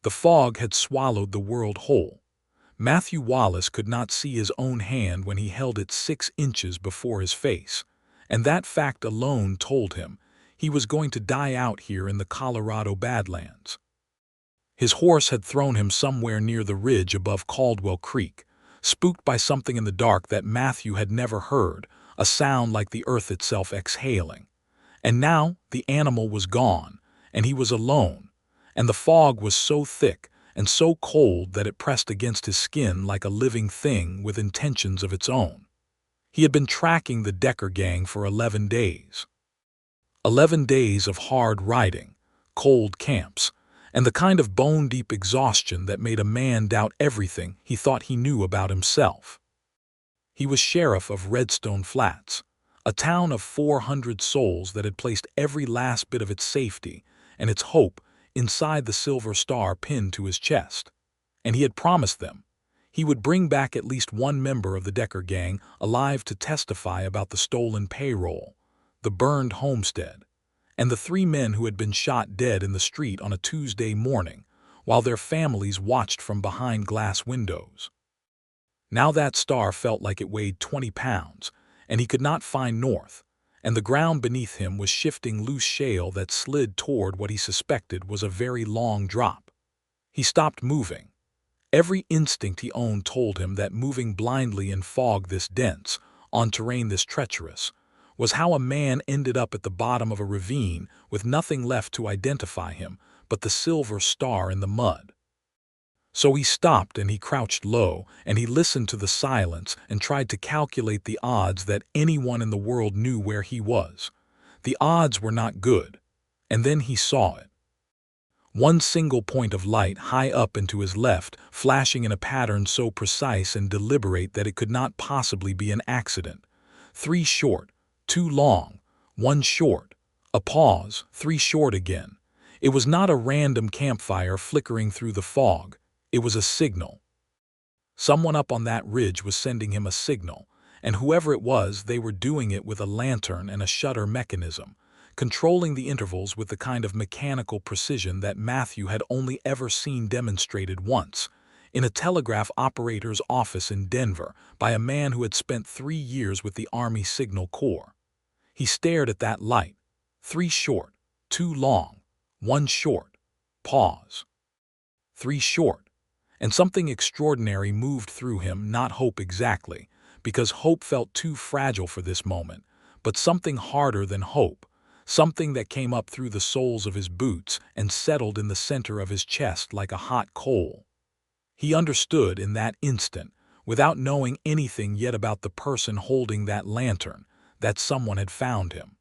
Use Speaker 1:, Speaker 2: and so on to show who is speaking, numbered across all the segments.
Speaker 1: The fog had swallowed the world whole. Matthew Wallace could not see his own hand when he held it 6 inches before his face, and that fact alone told him he was going to die out here in the Colorado Badlands. His horse had thrown him somewhere near the ridge above Caldwell Creek, spooked by something in the dark that Matthew had never heard, a sound like the earth itself exhaling. And now the animal was gone, and he was alone, and the fog was so thick and so cold that it pressed against his skin like a living thing with intentions of its own. He had been tracking the Decker gang for 11 days. 11 days of hard riding, cold camps, and the kind of bone-deep exhaustion that made a man doubt everything he thought he knew about himself. He was sheriff of Redstone Flats, a town of 400 souls that had placed every last bit of its safety and its hope inside the silver star pinned to his chest. And he had promised them he would bring back at least one member of the Decker gang alive to testify about the stolen payroll, the burned homestead, and the 3 men who had been shot dead in the street on a Tuesday morning while their families watched from behind glass windows. Now that star felt like it weighed 20 pounds, and he could not find north, and the ground beneath him was shifting loose shale that slid toward what he suspected was a very long drop. He stopped moving. Every instinct he owned told him that moving blindly in fog this dense, on terrain this treacherous, was how a man ended up at the bottom of a ravine with nothing left to identify him but the silver star in the mud. So he stopped and he crouched low and he listened to the silence and tried to calculate the odds that anyone in the world knew where he was. The odds were not good, and then he saw it. One single point of light high up and to his left, flashing in a pattern so precise and deliberate that it could not possibly be an accident. 3 short, 2 long, 1 short, a pause, 3 short again. It was not a random campfire flickering through the fog. It was a signal. Someone up on that ridge was sending him a signal, and whoever it was, they were doing it with a lantern and a shutter mechanism, controlling the intervals with the kind of mechanical precision that Matthew had only ever seen demonstrated once, in a telegraph operator's office in Denver by a man who had spent 3 years with the Army Signal Corps. He stared at that light. 3 short, 2 long, 1 short, pause. 3 short. And something extraordinary moved through him, not hope exactly, because hope felt too fragile for this moment, but something harder than hope, something that came up through the soles of his boots and settled in the center of his chest like a hot coal. He understood in that instant, without knowing anything yet about the person holding that lantern, that someone had found him.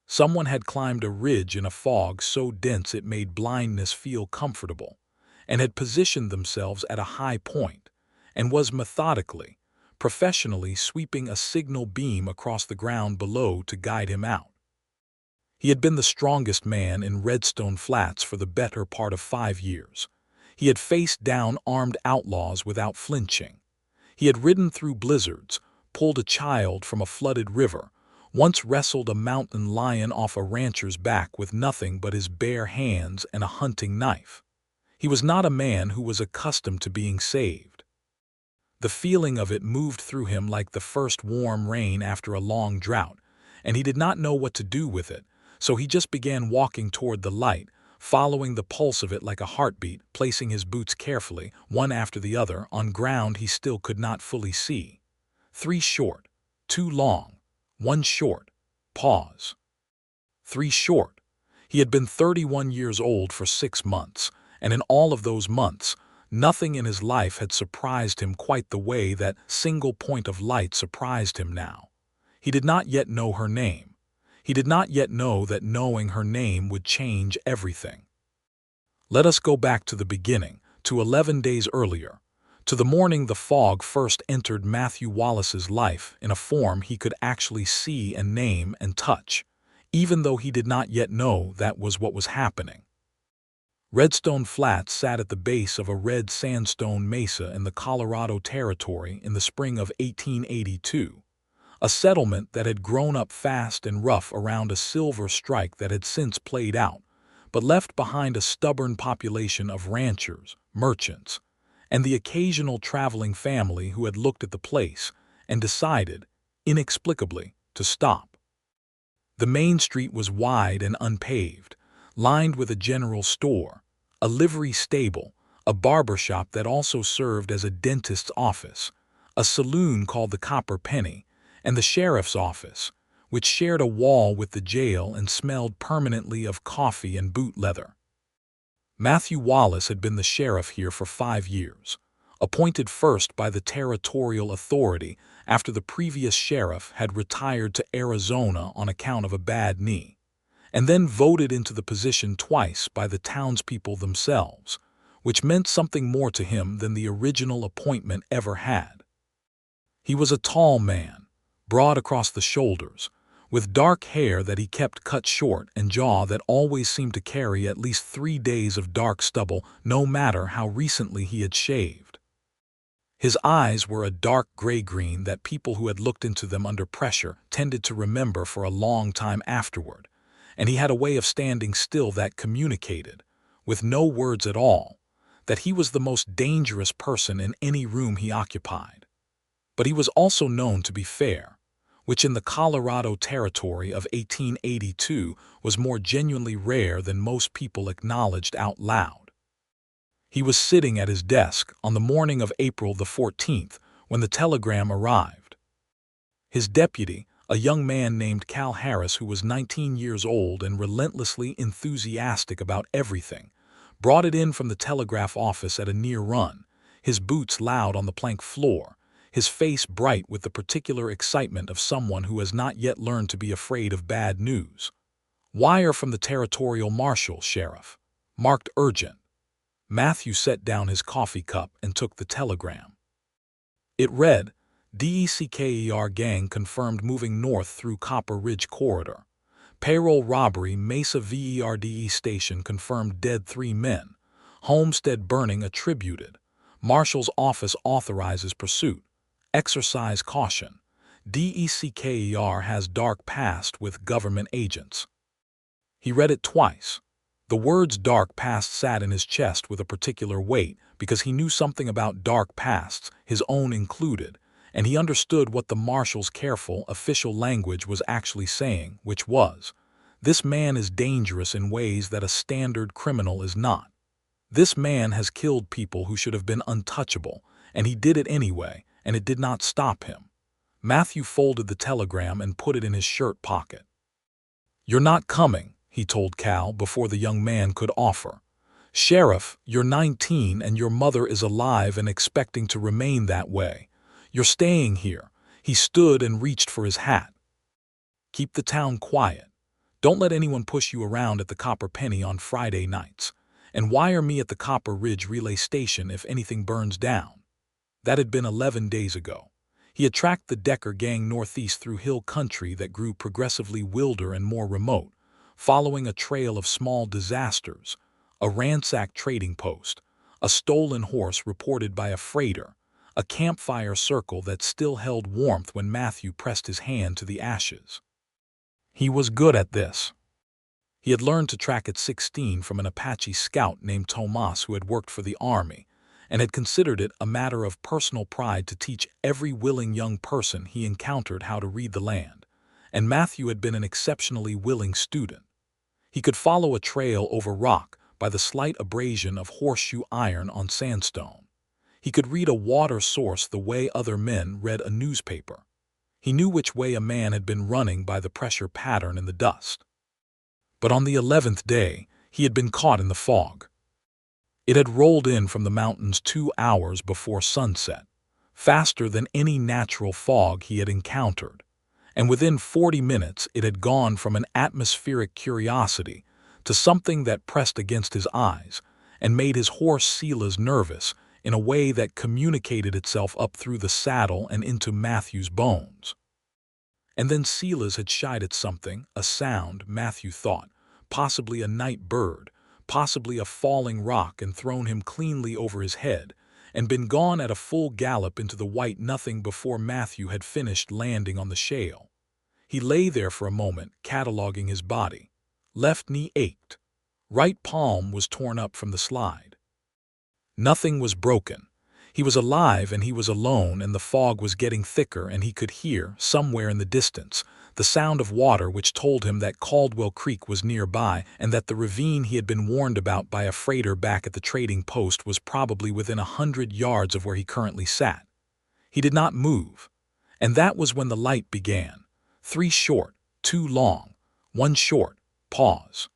Speaker 1: Someone had climbed a ridge in a fog so dense it made blindness feel comfortable, and had positioned themselves at a high point, and was methodically, professionally sweeping a signal beam across the ground below to guide him out. He had been the strongest man in Redstone Flats for the better part of 5 years. He had faced down armed outlaws without flinching. He had ridden through blizzards, pulled a child from a flooded river, once wrestled a mountain lion off a rancher's back with nothing but his bare hands and a hunting knife. He was not a man who was accustomed to being saved. The feeling of it moved through him like the first warm rain after a long drought, and he did not know what to do with it, so he just began walking toward the light, following the pulse of it like a heartbeat, placing his boots carefully, one after the other, on ground he still could not fully see. 3 short, 2 long, 1 short, pause. 3 short. He had been 31 years old for 6 months, and in all of those months, nothing in his life had surprised him quite the way that single point of light surprised him now. He did not yet know her name. He did not yet know that knowing her name would change everything. Let us go back to the beginning, to 11 days earlier, to the morning the fog first entered Matthew Wallace's life in a form he could actually see and name and touch, even though he did not yet know that was what was happening. Redstone Flats sat at the base of a red sandstone mesa in the Colorado Territory in the spring of 1882, a settlement that had grown up fast and rough around a silver strike that had since played out, but left behind a stubborn population of ranchers, merchants, and the occasional traveling family who had looked at the place and decided, inexplicably, to stop. The main street was wide and unpaved, lined with a general store, a livery stable, a barber shop that also served as a dentist's office, a saloon called the Copper Penny, and the sheriff's office, which shared a wall with the jail and smelled permanently of coffee and boot leather. Matthew Wallace had been the sheriff here for 5 years, appointed first by the territorial authority after the previous sheriff had retired to Arizona on account of a bad knee, and then voted into the position twice by the townspeople themselves, which meant something more to him than the original appointment ever had. He was a tall man, broad across the shoulders, with dark hair that he kept cut short and jaw that always seemed to carry at least 3 days of dark stubble no matter how recently he had shaved. His eyes were a dark gray-green that people who had looked into them under pressure tended to remember for a long time afterward, and he had a way of standing still that communicated, with no words at all, that he was the most dangerous person in any room he occupied. But he was also known to be fair, which in the Colorado Territory of 1882 was more genuinely rare than most people acknowledged out loud. He was sitting at his desk on the morning of April the 14th when the telegram arrived. His deputy, a young man named Cal Harris who was 19 years old and relentlessly enthusiastic about everything, brought it in from the telegraph office at a near run, his boots loud on the plank floor, his face bright with the particular excitement of someone who has not yet learned to be afraid of bad news. "Wire from the territorial marshal, Sheriff. Marked urgent." Matthew set down his coffee cup and took the telegram. It read, "DECKER gang confirmed moving north through Copper Ridge Corridor. Payroll robbery Mesa VERDE station confirmed dead 3 men. Homestead burning attributed. Marshal's office authorizes pursuit. Exercise caution. DECKER has dark past with government agents." He read it twice. The words dark past sat in his chest with a particular weight because he knew something about dark pasts, his own included, and he understood what the marshal's careful, official language was actually saying, which was, "This man is dangerous in ways that a standard criminal is not. This man has killed people who should have been untouchable, and he did it anyway, and it did not stop him." Matthew folded the telegram and put it in his shirt pocket. "You're not coming," he told Cal before the young man could offer. "Sheriff, you're 19 and your mother is alive and expecting to remain that way. You're staying here." He stood and reached for his hat. "Keep the town quiet. Don't let anyone push you around at the Copper Penny on Friday nights. And wire me at the Copper Ridge relay station if anything burns down." That had been 11 days ago. He had tracked the Decker gang northeast through hill country that grew progressively wilder and more remote, following a trail of small disasters, a ransacked trading post, a stolen horse reported by a freighter, a campfire circle that still held warmth when Matthew pressed his hand to the ashes. He was good at this. He had learned to track at 16 from an Apache scout named Tomas who had worked for the Army, and had considered it a matter of personal pride to teach every willing young person he encountered how to read the land, and Matthew had been an exceptionally willing student. He could follow a trail over rock by the slight abrasion of horseshoe iron on sandstone. He could read a water source the way other men read a newspaper. He knew which way a man had been running by the pressure pattern in the dust. But on the 11th day, he had been caught in the fog. It had rolled in from the mountains 2 hours before sunset, faster than any natural fog he had encountered, and within 40 minutes it had gone from an atmospheric curiosity to something that pressed against his eyes and made his horse Silas nervous in a way that communicated itself up through the saddle and into Matthew's bones. And then Silas had shied at something, a sound, Matthew thought, possibly a night bird, possibly a falling rock, and thrown him cleanly over his head, and been gone at a full gallop into the white nothing before Matthew had finished landing on the shale. He lay there for a moment, cataloging his body. Left knee ached. Right palm was torn up from the slide. Nothing was broken. He was alive and he was alone, and the fog was getting thicker, and he could hear, somewhere in the distance, the sound of water which told him that Caldwell Creek was nearby and that the ravine he had been warned about by a freighter back at the trading post was probably within 100 yards of where he currently sat. He did not move, and that was when the light began. 3 short, 2 long, 1 short, pause.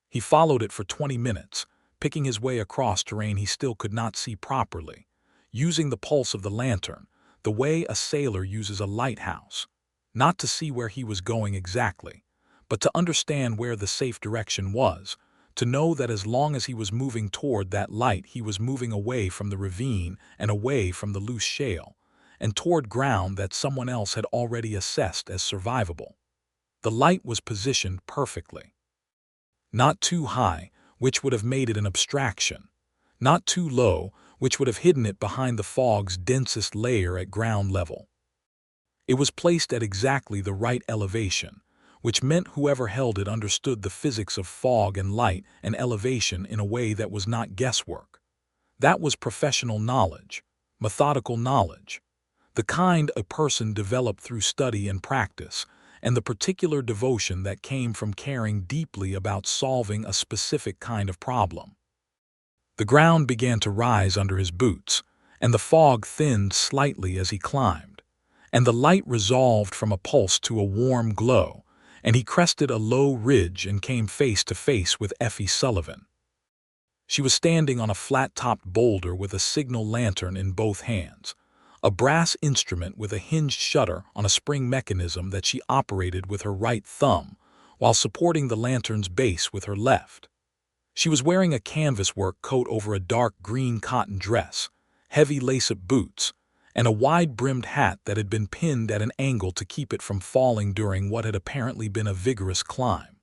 Speaker 1: He followed it for 20 minutes, picking his way across terrain he still could not see properly, using the pulse of the lantern, the way a sailor uses a lighthouse, not to see where he was going exactly, but to understand where the safe direction was, to know that as long as he was moving toward that light he was moving away from the ravine and away from the loose shale, and toward ground that someone else had already assessed as survivable. The light was positioned perfectly. Not too high, which would have made it an abstraction. Not too low, which would have hidden it behind the fog's densest layer at ground level. It was placed at exactly the right elevation, which meant whoever held it understood the physics of fog and light and elevation in a way that was not guesswork. That was professional knowledge, methodical knowledge, the kind a person developed through study and practice, and the particular devotion that came from caring deeply about solving a specific kind of problem. The ground began to rise under his boots, and the fog thinned slightly as he climbed, and the light resolved from a pulse to a warm glow, and he crested a low ridge and came face to face with Effie Sullivan. She was standing on a flat-topped boulder with a signal lantern in both hands, a brass instrument with a hinged shutter on a spring mechanism that she operated with her right thumb, while supporting the lantern's base with her left. She was wearing a canvas-work coat over a dark green cotton dress, heavy lace-up boots, and a wide-brimmed hat that had been pinned at an angle to keep it from falling during what had apparently been a vigorous climb.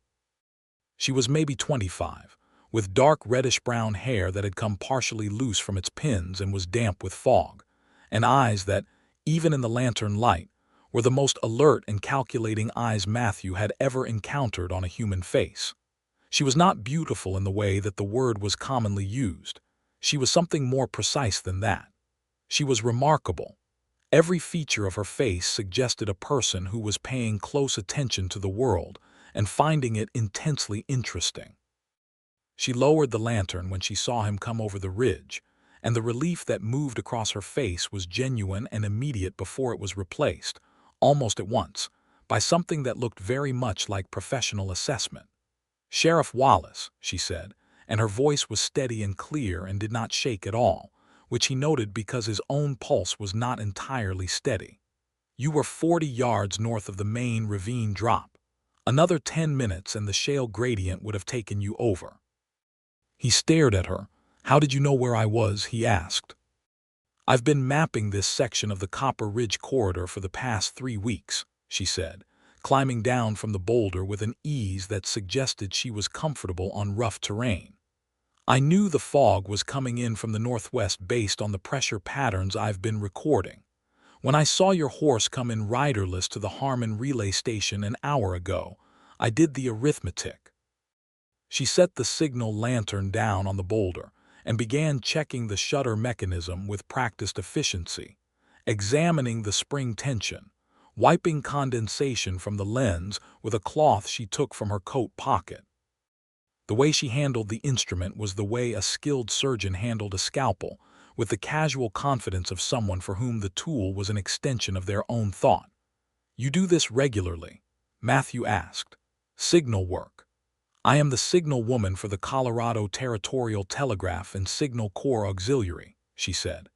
Speaker 1: She was maybe 25, with dark reddish-brown hair that had come partially loose from its pins and was damp with fog, and eyes that, even in the lantern light, were the most alert and calculating eyes Matthew had ever encountered on a human face. She was not beautiful in the way that the word was commonly used. She was something more precise than that. She was remarkable. Every feature of her face suggested a person who was paying close attention to the world and finding it intensely interesting. She lowered the lantern when she saw him come over the ridge, and the relief that moved across her face was genuine and immediate before it was replaced, almost at once, by something that looked very much like professional assessment. "Sheriff Wallace," she said, and her voice was steady and clear and did not shake at all, which he noted because his own pulse was not entirely steady. "You were 40 yards north of the main ravine drop. Another 10 minutes and the shale gradient would have taken you over." He stared at her. "How did you know where I was?" he asked. "I've been mapping this section of the Copper Ridge corridor for the past 3 weeks, she said, climbing down from the boulder with an ease that suggested she was comfortable on rough terrain. "I knew the fog was coming in from the northwest based on the pressure patterns I've been recording. When I saw your horse come in riderless to the Harmon relay station an hour ago, I did the arithmetic." She set the signal lantern down on the boulder and began checking the shutter mechanism with practiced efficiency, examining the spring tension, wiping condensation from the lens with a cloth she took from her coat pocket. The way she handled the instrument was the way a skilled surgeon handled a scalpel, with the casual confidence of someone for whom the tool was an extension of their own thought. "You do this regularly?" Matthew asked. "Signal work." "I am the signal woman for the Colorado Territorial Telegraph and Signal Corps Auxiliary," she said,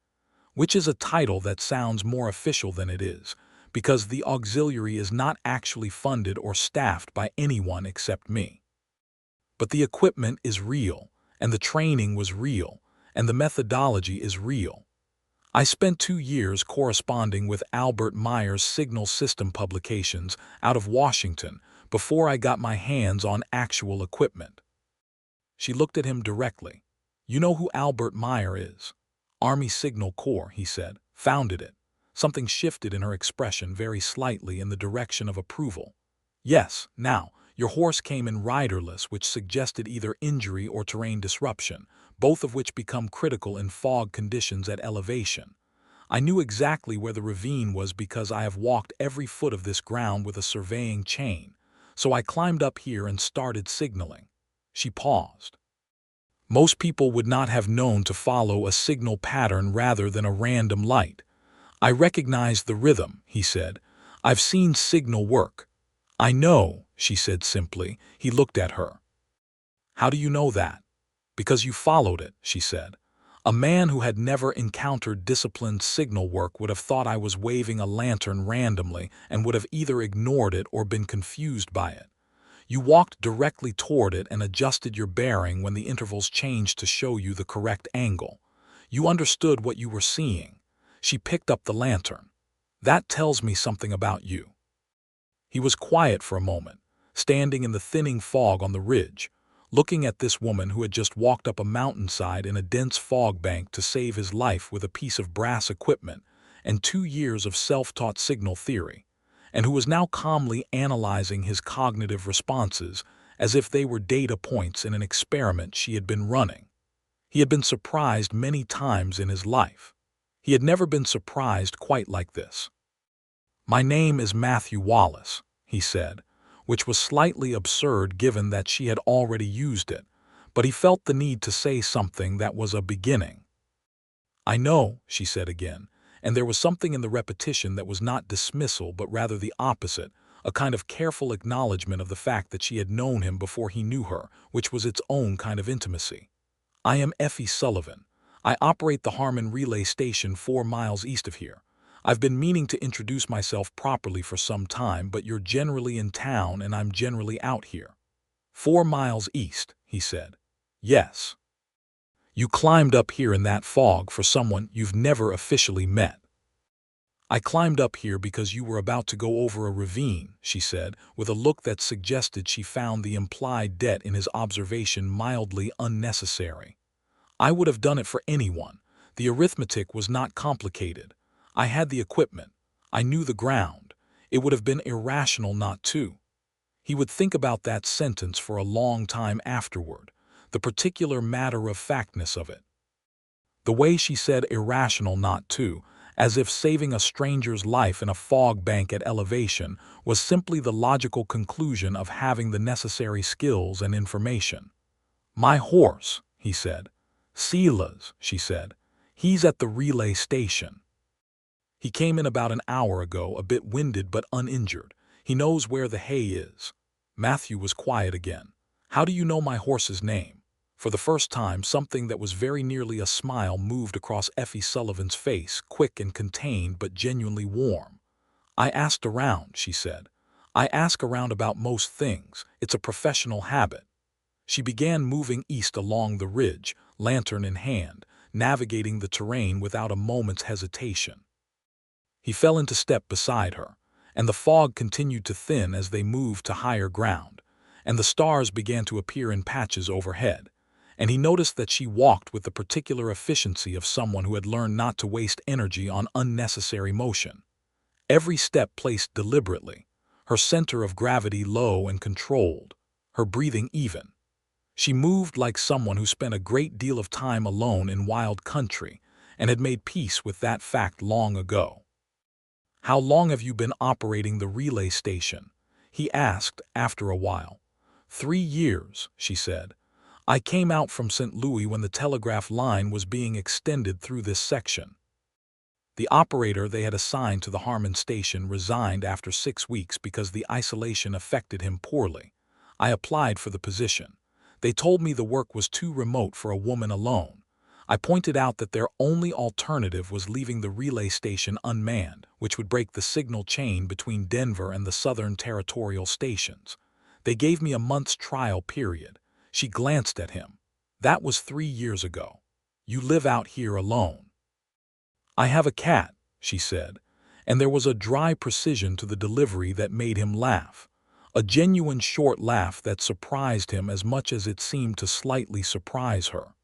Speaker 1: which is a title that sounds more official than it is, because the auxiliary is not actually funded or staffed by anyone except me. "But the equipment is real, and the training was real, and the methodology is real. I spent 2 years corresponding with Albert Meyer's signal system publications out of Washington before I got my hands on actual equipment." She looked at him directly. "You know who Albert Meyer is?" "Army Signal Corps," he said. "Founded it." Something shifted in her expression very slightly in the direction of approval. "Yes, now, Your horse came in riderless, which suggested either injury or terrain disruption, both of which become critical in fog conditions at elevation. I knew exactly where the ravine was because I have walked every foot of this ground with a surveying chain, so I climbed up here and started signaling." She paused. "Most people would not have known to follow a signal pattern rather than a random light. I recognize the rhythm," he said. "I've seen signal work." "I know," she said simply. He looked at her. "How do you know that?" "Because you followed it," she said. A man who had never encountered disciplined signal work would have thought I was waving a lantern randomly and would have either ignored it or been confused by it. You walked directly toward it and adjusted your bearing when the intervals changed to show you the correct angle. You understood what you were seeing. She picked up the lantern. "That tells me something about you." He was quiet for a moment, standing in the thinning fog on the ridge, looking at this woman who had just walked up a mountainside in a dense fog bank to save his life with a piece of brass equipment and 2 years of self-taught signal theory, and who was now calmly analyzing his cognitive responses as if they were data points in an experiment she had been running. He had been surprised many times in his life. He had never been surprised quite like this. "My name is Matthew Wallace," he said, which was slightly absurd given that she had already used it, but he felt the need to say something that was a beginning. "I know," she said again, and there was something in the repetition that was not dismissal but rather the opposite, a kind of careful acknowledgement of the fact that she had known him before he knew her, which was its own kind of intimacy. "I am Effie Sullivan. I operate the Harmon relay station 4 miles east of here. I've been meaning to introduce myself properly for some time, but you're generally in town and I'm generally out here." 4 miles east," he said. "Yes. You climbed up here in that fog for someone you've never officially met." "I climbed up here because you were about to go over a ravine," she said, with a look that suggested she found the implied debt in his observation mildly unnecessary. "I would have done it for anyone. The arithmetic was not complicated. I had the equipment. I knew the ground. It would have been irrational not to." He would think about that sentence for a long time afterward, the particular matter-of-factness of it. The way she said irrational not to, as if saving a stranger's life in a fog bank at elevation was simply the logical conclusion of having the necessary skills and information. "My horse," he said. "Sela's," she said. "He's at the relay station. He came in about an hour ago, a bit winded but uninjured. He knows where the hay is." Matthew was quiet again. "How do you know my horse's name?" For the first time, something that was very nearly a smile moved across Effie Sullivan's face, quick and contained but genuinely warm. "I asked around," she said. "I ask around about most things. It's a professional habit." She began moving east along the ridge, lantern in hand, navigating the terrain without a moment's hesitation. He fell into step beside her, and the fog continued to thin as they moved to higher ground, and the stars began to appear in patches overhead, and he noticed that she walked with the particular efficiency of someone who had learned not to waste energy on unnecessary motion. Every step placed deliberately, her center of gravity low and controlled, her breathing even. She moved like someone who spent a great deal of time alone in wild country and had made peace with that fact long ago. "How long have you been operating the relay station?" he asked after a while. 3 years, she said. "I came out from St. Louis when the telegraph line was being extended through this section." The operator they had assigned to the Harmon station resigned after 6 weeks because the isolation affected him poorly. I applied for the position. They told me the work was too remote for a woman alone. I pointed out that their only alternative was leaving the relay station unmanned, which would break the signal chain between Denver and the southern territorial stations. They gave me a month's trial period. She glanced at him. "That was 3 years ago. You live out here alone." "I have a cat," she said, and there was a dry precision to the delivery that made him laugh, a genuine short laugh that surprised him as much as it seemed to slightly surprise her.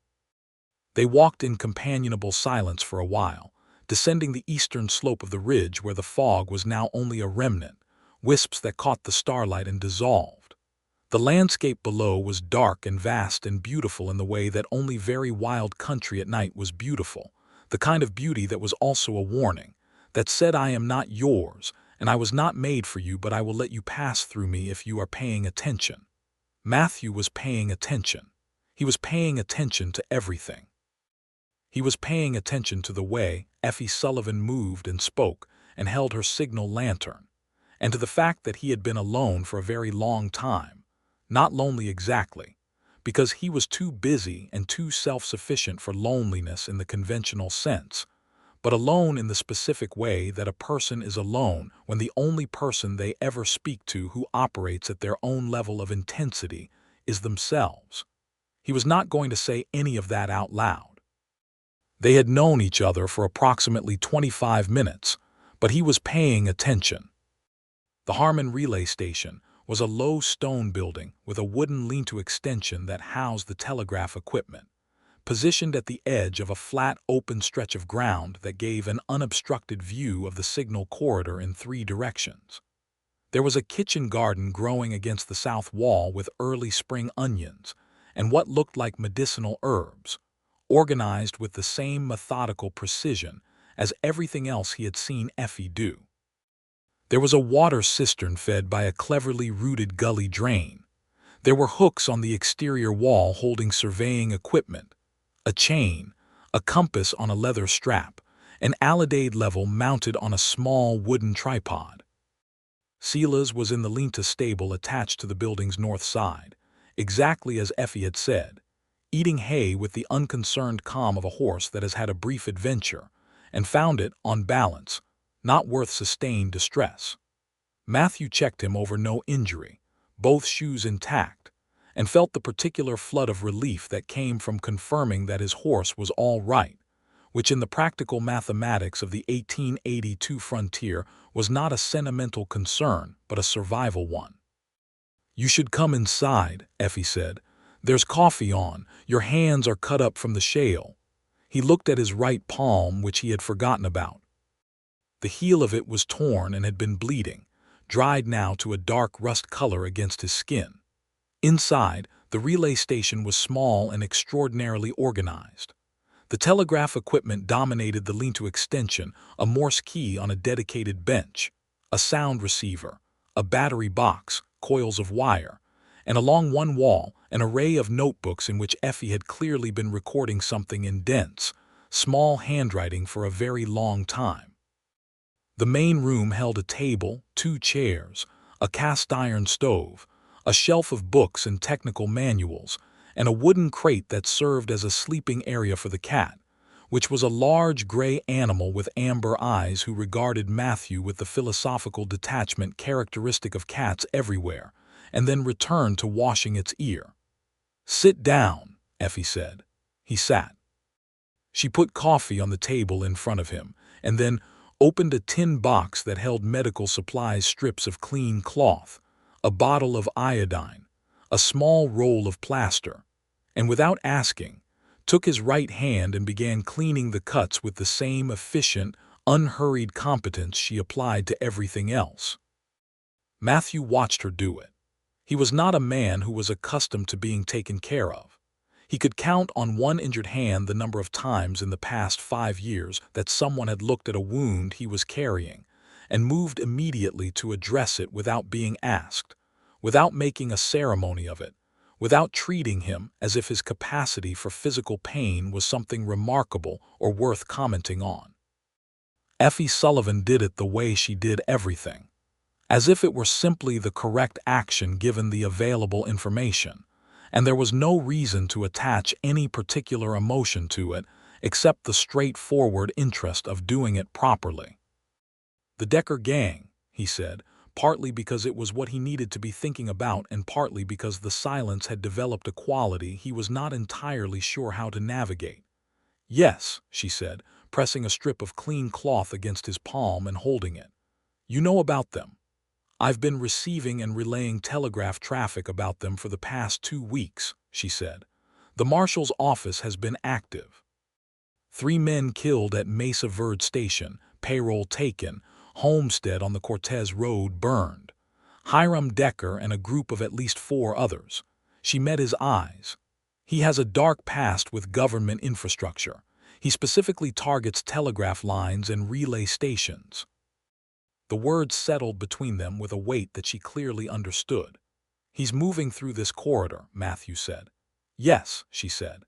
Speaker 1: They walked in companionable silence for a while, descending the eastern slope of the ridge where the fog was now only a remnant, wisps that caught the starlight and dissolved. The landscape below was dark and vast and beautiful in the way that only very wild country at night was beautiful, the kind of beauty that was also a warning, that said, I am not yours, and I was not made for you, but I will let you pass through me if you are paying attention. Matthew was paying attention. He was paying attention to everything. He was paying attention to the way Effie Sullivan moved and spoke and held her signal lantern, and to the fact that he had been alone for a very long time. Not lonely exactly, because he was too busy and too self-sufficient for loneliness in the conventional sense, but alone in the specific way that a person is alone when the only person they ever speak to who operates at their own level of intensity is themselves. He was not going to say any of that out loud. They had known each other for approximately 25 minutes, but he was paying attention. The Harmon relay station was a low stone building with a wooden lean-to extension that housed the telegraph equipment, positioned at the edge of a flat, open stretch of ground that gave an unobstructed view of the signal corridor in 3 directions. There was a kitchen garden growing against the south wall with early spring onions and what looked like medicinal herbs, organized with the same methodical precision as everything else he had seen Effie do. There was a water cistern fed by a cleverly rooted gully drain. There were hooks on the exterior wall holding surveying equipment, a chain, a compass on a leather strap, an alidade level mounted on a small wooden tripod. Sela's was in the lean-to stable attached to the building's north side, exactly as Effie had said, eating hay with the unconcerned calm of a horse that has had a brief adventure and found it, on balance, not worth sustained distress. Matthew checked him over no injury, both shoes intact, and felt the particular flood of relief that came from confirming that his horse was all right, which in the practical mathematics of the 1882 frontier was not a sentimental concern but a survival one. You should come inside, Effie said. There's coffee on. Your hands are cut up from the shale. He looked at his right palm, which he had forgotten about. The heel of it was torn and had been bleeding, dried now to a dark rust color against his skin. Inside, the relay station was small and extraordinarily organized. The telegraph equipment dominated the lean-to extension, a Morse key on a dedicated bench, a sound receiver, a battery box, coils of wire, and along one wall, an array of notebooks in which Effie had clearly been recording something in dense, small handwriting for a very long time. The main room held a table, 2 chairs, a cast-iron stove, a shelf of books and technical manuals, and a wooden crate that served as a sleeping area for the cat, which was a large gray animal with amber eyes who regarded Matthew with the philosophical detachment characteristic of cats everywhere, and then returned to washing its ear. "Sit down," Effie said. He sat. She put coffee on the table in front of him, and then opened a tin box that held medical supplies, strips of clean cloth, a bottle of iodine, a small roll of plaster, and without asking, took his right hand and began cleaning the cuts with the same efficient, unhurried competence she applied to everything else. Matthew watched her do it. He was not a man who was accustomed to being taken care of. He could count on one injured hand the number of times in the past 5 years that someone had looked at a wound he was carrying and moved immediately to address it without being asked, without making a ceremony of it, without treating him as if his capacity for physical pain was something remarkable or worth commenting on. Effie Sullivan did it the way she did everything, as if it were simply the correct action given the available information, and there was no reason to attach any particular emotion to it except the straightforward interest of doing it properly. "The Decker gang," he said, partly because it was what he needed to be thinking about and partly because the silence had developed a quality he was not entirely sure how to navigate. "Yes," she said, pressing a strip of clean cloth against his palm and holding it. "You know about them. I've been receiving and relaying telegraph traffic about them for the past 2 weeks, she said. The marshal's office has been active. 3 men killed at Mesa Verde Station, payroll taken, homestead on the Cortez Road burned, Hiram Decker and a group of at least 4 others. She met his eyes. He has a dark past with government infrastructure. He specifically targets telegraph lines and relay stations. The words settled between them with a weight that she clearly understood. He's moving through this corridor, Matthew said. Yes, she said.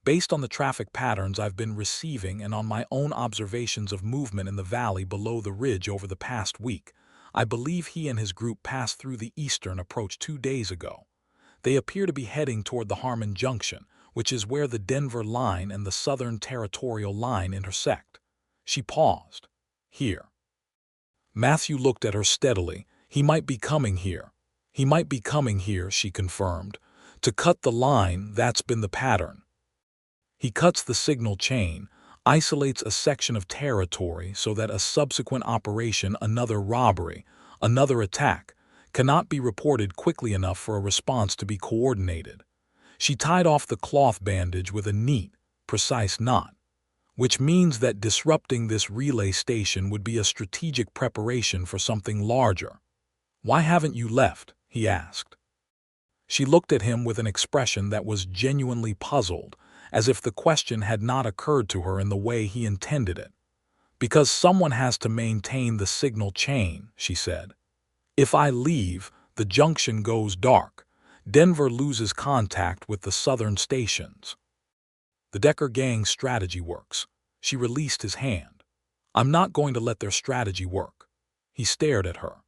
Speaker 1: Based on the traffic patterns I've been receiving and on my own observations of movement in the valley below the ridge over the past week, I believe he and his group passed through the eastern approach 2 days ago. They appear to be heading toward the Harmon Junction, which is where the Denver line and the Southern Territorial line intersect. She paused. Here. Matthew looked at her steadily. He might be coming here. He might be coming here, she confirmed. To cut the line, that's been the pattern. He cuts the signal chain, isolates a section of territory so that a subsequent operation, another robbery, another attack, cannot be reported quickly enough for a response to be coordinated. She tied off the cloth bandage with a neat, precise knot, which means that disrupting this relay station would be a strategic preparation for something larger. Why haven't you left? He asked. She looked at him with an expression that was genuinely puzzled, as if the question had not occurred to her in the way he intended it. Because someone has to maintain the signal chain, she said. If I leave, the junction goes dark. Denver loses contact with the southern stations. The Decker gang's strategy works. She released his hand. I'm not going to let their strategy work. He stared at her.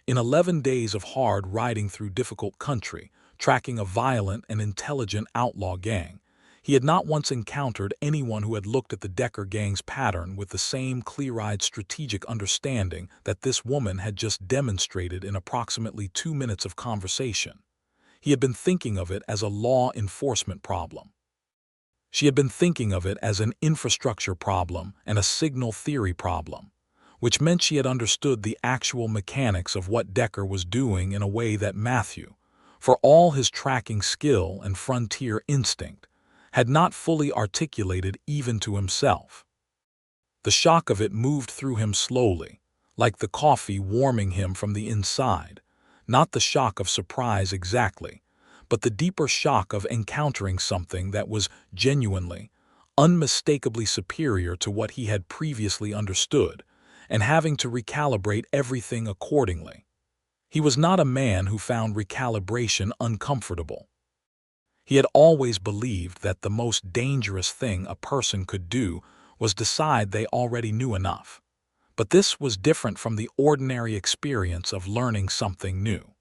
Speaker 1: In 11 days of hard riding through difficult country, tracking a violent and intelligent outlaw gang, he had not once encountered anyone who had looked at the Decker gang's pattern with the same clear-eyed strategic understanding that this woman had just demonstrated in approximately 2 minutes of conversation. He had been thinking of it as a law enforcement problem. She had been thinking of it as an infrastructure problem and a signal theory problem, which meant she had understood the actual mechanics of what Decker was doing in a way that Matthew, for all his tracking skill and frontier instinct, had not fully articulated even to himself. The shock of it moved through him slowly, like the coffee warming him from the inside, not the shock of surprise exactly, but the deeper shock of encountering something that was genuinely, unmistakably superior to what he had previously understood, and having to recalibrate everything accordingly. He was not a man who found recalibration uncomfortable. He had always believed that the most dangerous thing a person could do was decide they already knew enough. But this was different from the ordinary experience of learning something new.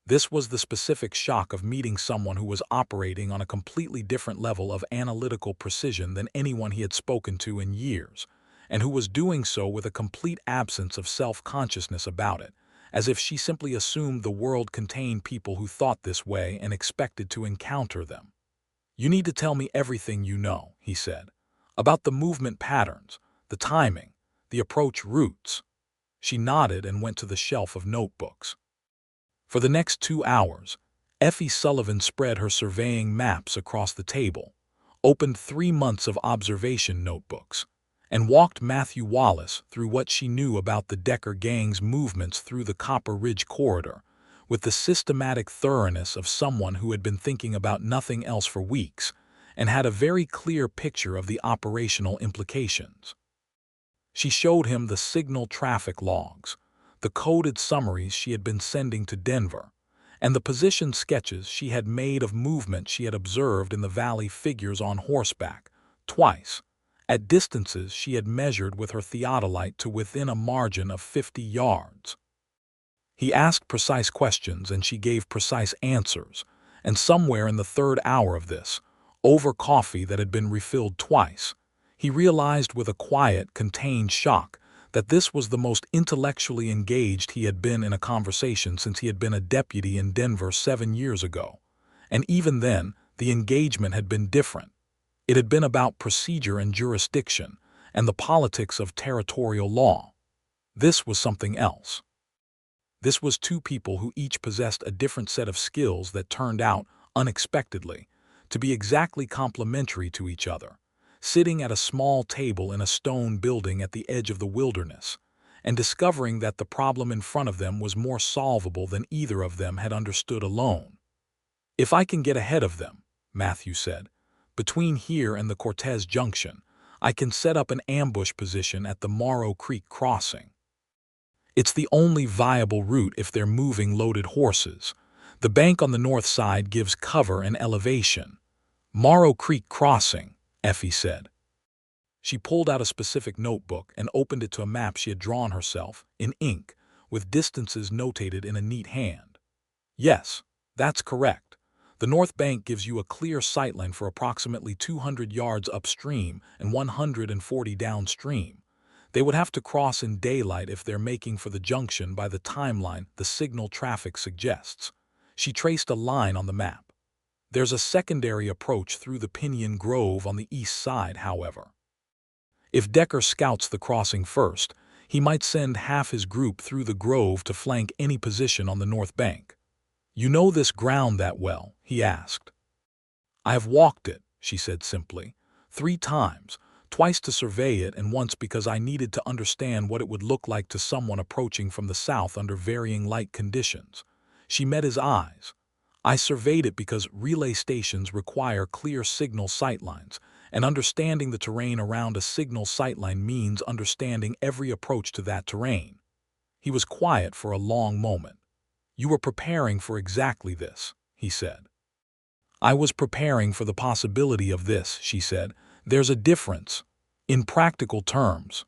Speaker 1: This was the specific shock of meeting someone who was operating on a completely different level of analytical precision than anyone he had spoken to in years, and who was doing so with a complete absence of self-consciousness about it, as if she simply assumed the world contained people who thought this way and expected to encounter them. You need to tell me everything you know, he said, about the movement patterns, the timing, the approach routes. She nodded and went to the shelf of notebooks. For the next 2 hours, Effie Sullivan spread her surveying maps across the table, opened 3 months of observation notebooks, and walked Matthew Wallace through what she knew about the Decker gang's movements through the Copper Ridge corridor, with the systematic thoroughness of someone who had been thinking about nothing else for weeks and had a very clear picture of the operational implications. She showed him the signal traffic logs, the coded summaries she had been sending to Denver, and the position sketches she had made of movement she had observed in the valley figures on horseback, twice, at distances she had measured with her theodolite to within a margin of 50 yards. He asked precise questions and she gave precise answers, and somewhere in the 3rd hour of this, over coffee that had been refilled twice, he realized with a quiet, contained shock that this was the most intellectually engaged he had been in a conversation since he had been a deputy in Denver 7 years ago. And even then, the engagement had been different. It had been about procedure and jurisdiction, and the politics of territorial law. This was something else. This was 2 people who each possessed a different set of skills that turned out, unexpectedly, to be exactly complementary to each other, sitting at a small table in a stone building at the edge of the wilderness, and discovering that the problem in front of them was more solvable than either of them had understood alone. "If I can get ahead of them," Matthew said, "between here and the Cortez Junction, I can set up an ambush position at the Morrow Creek crossing. It's the only viable route if they're moving loaded horses. The bank on the north side gives cover and elevation." "Morrow Creek crossing," Effie said. She pulled out a specific notebook and opened it to a map she had drawn herself, in ink, with distances notated in a neat hand. "Yes, that's correct. The north bank gives you a clear sightline for approximately 200 yards upstream and 140 downstream. They would have to cross in daylight if they're making for the junction by the timeline the signal traffic suggests." She traced a line on the map. "There's a secondary approach through the Pinyon Grove on the east side, however. If Decker scouts the crossing first, he might send half his group through the grove to flank any position on the north bank." "You know this ground that well?" he asked. "I have walked it," she said simply, "3 times, twice to survey it and once because I needed to understand what it would look like to someone approaching from the south under varying light conditions." She met his eyes. "I surveyed it because relay stations require clear signal sightlines, and understanding the terrain around a signal sightline means understanding every approach to that terrain." He was quiet for a long moment. "You were preparing for exactly this," he said. "I was preparing for the possibility of this," she said. "There's a difference. In practical terms."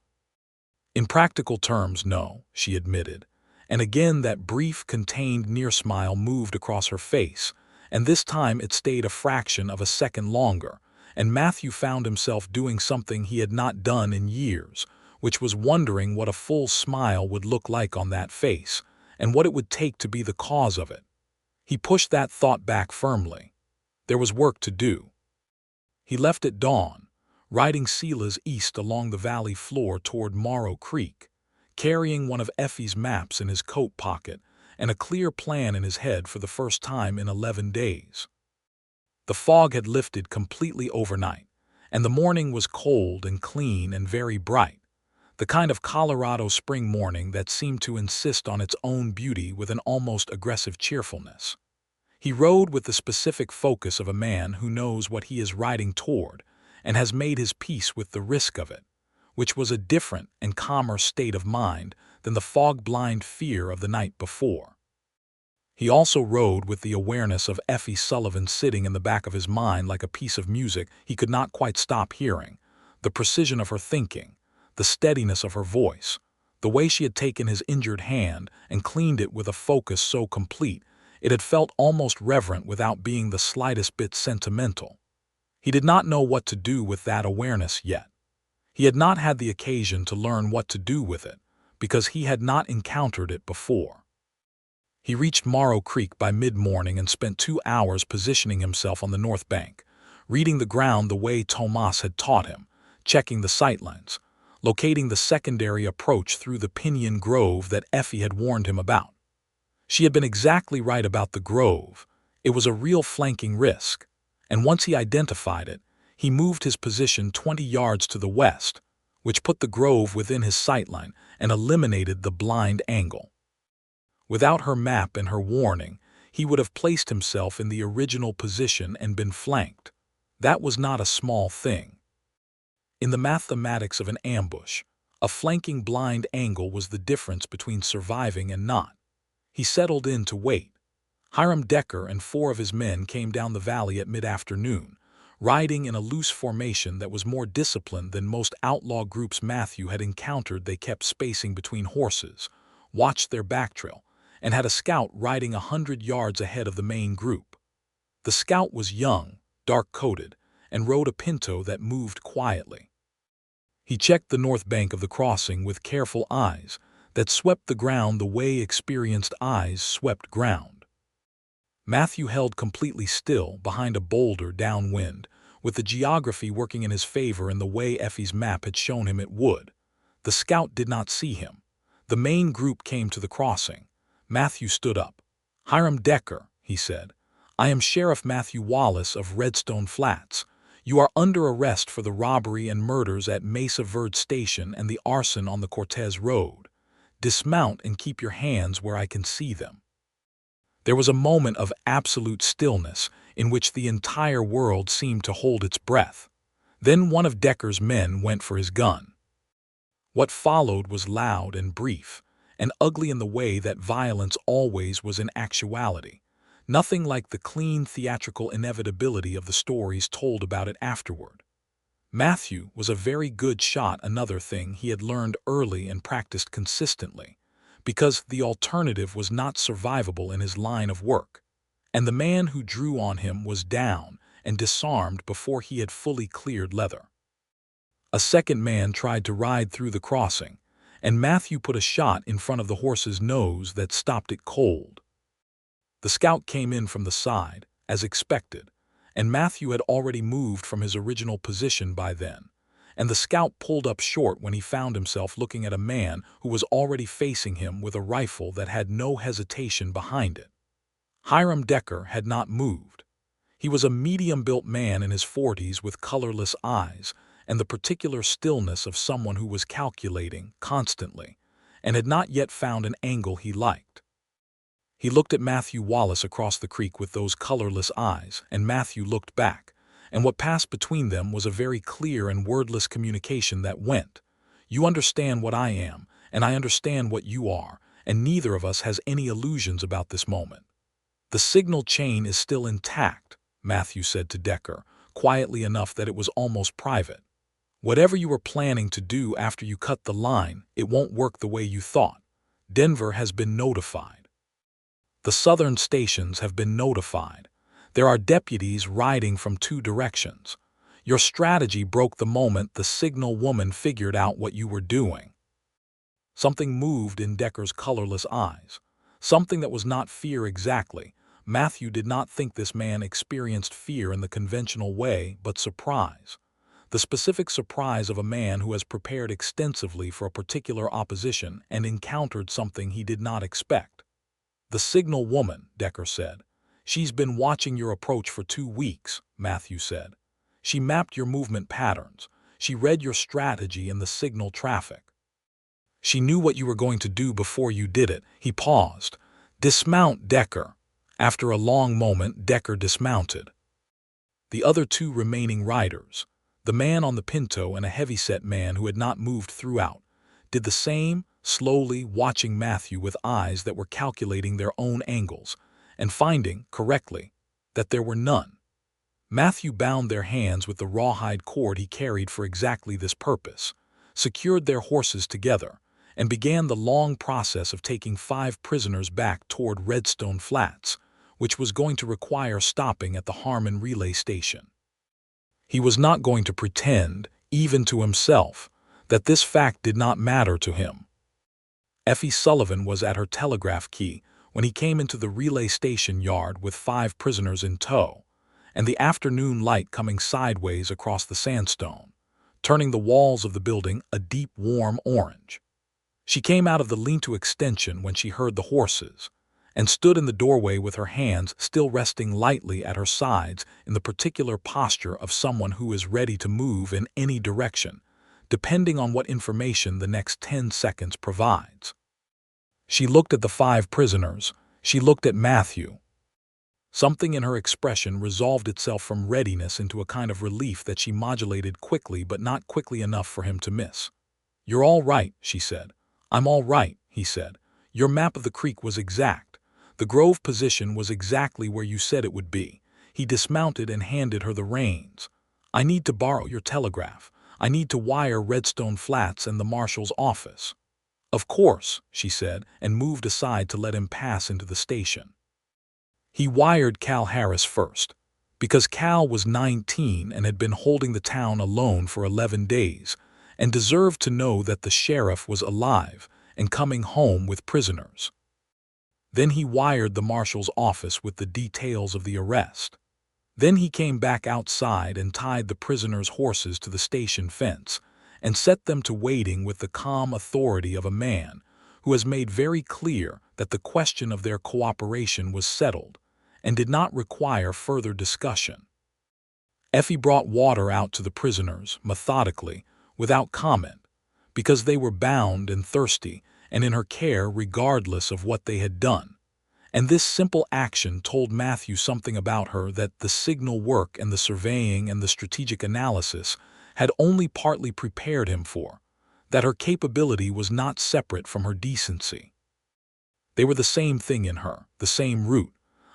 Speaker 1: "In practical terms, no," she admitted. And again that brief, contained near-smile moved across her face, and this time it stayed a fraction of a second longer, and Matthew found himself doing something he had not done in years, which was wondering what a full smile would look like on that face, and what it would take to be the cause of it. He pushed that thought back firmly. There was work to do. He left at dawn, riding Sela's east along the valley floor toward Morrow Creek, carrying one of Effie's maps in his coat pocket and a clear plan in his head for the first time in 11 days. The fog had lifted completely overnight, and the morning was cold and clean and very bright, the kind of Colorado spring morning that seemed to insist on its own beauty with an almost aggressive cheerfulness. He rode with the specific focus of a man who knows what he is riding toward and has made his peace with the risk of it, which was a different and calmer state of mind than the fog-blind fear of the night before. He also rode with the awareness of Effie Sullivan sitting in the back of his mind like a piece of music he could not quite stop hearing, the precision of her thinking, the steadiness of her voice, the way she had taken his injured hand and cleaned it with a focus so complete it had felt almost reverent without being the slightest bit sentimental. He did not know what to do with that awareness yet. He had not had the occasion to learn what to do with it, because he had not encountered it before. He reached Morrow Creek by mid-morning and spent 2 hours positioning himself on the north bank, reading the ground the way Tomas had taught him, checking the sightlines, locating the secondary approach through the Pinyon Grove that Effie had warned him about. She had been exactly right about the grove. It was a real flanking risk, and once he identified it, he moved his position 20 yards to the west, which put the grove within his sightline and eliminated the blind angle. Without her map and her warning, he would have placed himself in the original position and been flanked. That was not a small thing. In the mathematics of an ambush, a flanking blind angle was the difference between surviving and not. He settled in to wait. Hiram Decker and 4 of his men came down the valley at mid-afternoon, riding in a loose formation that was more disciplined than most outlaw groups Matthew had encountered. They kept spacing between horses, watched their back trail, and had a scout riding 100 yards ahead of the main group. The scout was young, dark-coated, and rode a pinto that moved quietly. He checked the north bank of the crossing with careful eyes that swept the ground the way experienced eyes swept ground. Matthew held completely still behind a boulder downwind, with the geography working in his favor in the way Effie's map had shown him it would. The scout did not see him. The main group came to the crossing. Matthew stood up. "Hiram Decker," he said, "I am Sheriff Matthew Wallace of Redstone Flats. You are under arrest for the robbery and murders at Mesa Verde Station and the arson on the Cortez Road. "Dismount and keep your hands where I can see them." There was a moment of absolute stillness in which the entire world seemed to hold its breath. Then one of Decker's men went for his gun. What followed was loud and brief, and ugly in the way that violence always was in actuality. Nothing like the clean theatrical inevitability of the stories told about it afterward. Matthew was a very good shot, another thing he had learned early and practiced consistently, because the alternative was not survivable in his line of work. And the man who drew on him was down and disarmed before he had fully cleared leather. A second man tried to ride through the crossing, and Matthew put a shot in front of the horse's nose that stopped it cold. The scout came in from the side, as expected, and Matthew had already moved from his original position by then, and the scout pulled up short when he found himself looking at a man who was already facing him with a rifle that had no hesitation behind it. Hiram Decker had not moved. He was a medium-built man in his 40s with colorless eyes and the particular stillness of someone who was calculating constantly and had not yet found an angle he liked. He looked at Matthew Wallace across the creek with those colorless eyes, and Matthew looked back, and what passed between them was a very clear and wordless communication that went, "You understand what I am, and I understand what you are, and neither of us has any illusions about this moment." "The signal chain is still intact," Matthew said to Decker, quietly enough that it was almost private. "Whatever you were planning to do after you cut the line, it won't work the way you thought. Denver has been notified. The southern stations have been notified. There are deputies riding from 2 directions. Your strategy broke the moment the signal woman figured out what you were doing." Something moved in Decker's colorless eyes. Something that was not fear exactly. Matthew did not think this man experienced fear in the conventional way, but surprise. The specific surprise of a man who has prepared extensively for a particular opposition and encountered something he did not expect. "The signal woman," Decker said. "She's been watching your approach for 2 weeks, Matthew said. She mapped your movement patterns. She read your strategy in the signal traffic. She knew what you were going to do before you did it." He paused. "Dismount, Decker." After a long moment, Decker dismounted. The other 2 remaining riders, the man on the pinto and a heavyset man who had not moved throughout, did the same, slowly watching Matthew with eyes that were calculating their own angles and finding, correctly, that there were none. Matthew bound their hands with the rawhide cord he carried for exactly this purpose, secured their horses together, and began the long process of taking 5 prisoners back toward Redstone Flats, which was going to require stopping at the Harmon relay station. He was not going to pretend, even to himself, that this fact did not matter to him. Effie Sullivan was at her telegraph key when he came into the relay station yard with 5 prisoners in tow, and the afternoon light coming sideways across the sandstone, turning the walls of the building a deep warm orange. She came out of the lean-to extension when she heard the horses, and stood in the doorway with her hands still resting lightly at her sides in the particular posture of someone who is ready to move in any direction, depending on what information the next 10 seconds provides. She looked at the 5 prisoners. She looked at Matthew. Something in her expression resolved itself from readiness into a kind of relief that she modulated quickly but not quickly enough for him to miss. "You're all right," she said. "I'm all right," he said. "Your map of the creek was exact. The grove position was exactly where you said it would be." He dismounted and handed her the reins. "I need to borrow your telegraph. I need to wire Redstone Flats and the marshal's office." "Of course," she said, and moved aside to let him pass into the station. He wired Cal Harris first, because Cal was 19 and had been holding the town alone for 11 days, and deserved to know that the sheriff was alive and coming home with prisoners. Then he wired the marshal's office with the details of the arrest. Then he came back outside and tied the prisoners' horses to the station fence and set them to waiting with the calm authority of a man who has made very clear that the question of their cooperation was settled and did not require further discussion. Effie brought water out to the prisoners, methodically, without comment, because they were bound and thirsty, and in her care regardless of what they had done. And this simple action told Matthew something about her that the signal work and the surveying and the strategic analysis had only partly prepared him for, that her capability was not separate from her decency. They were the same thing in her, the same root.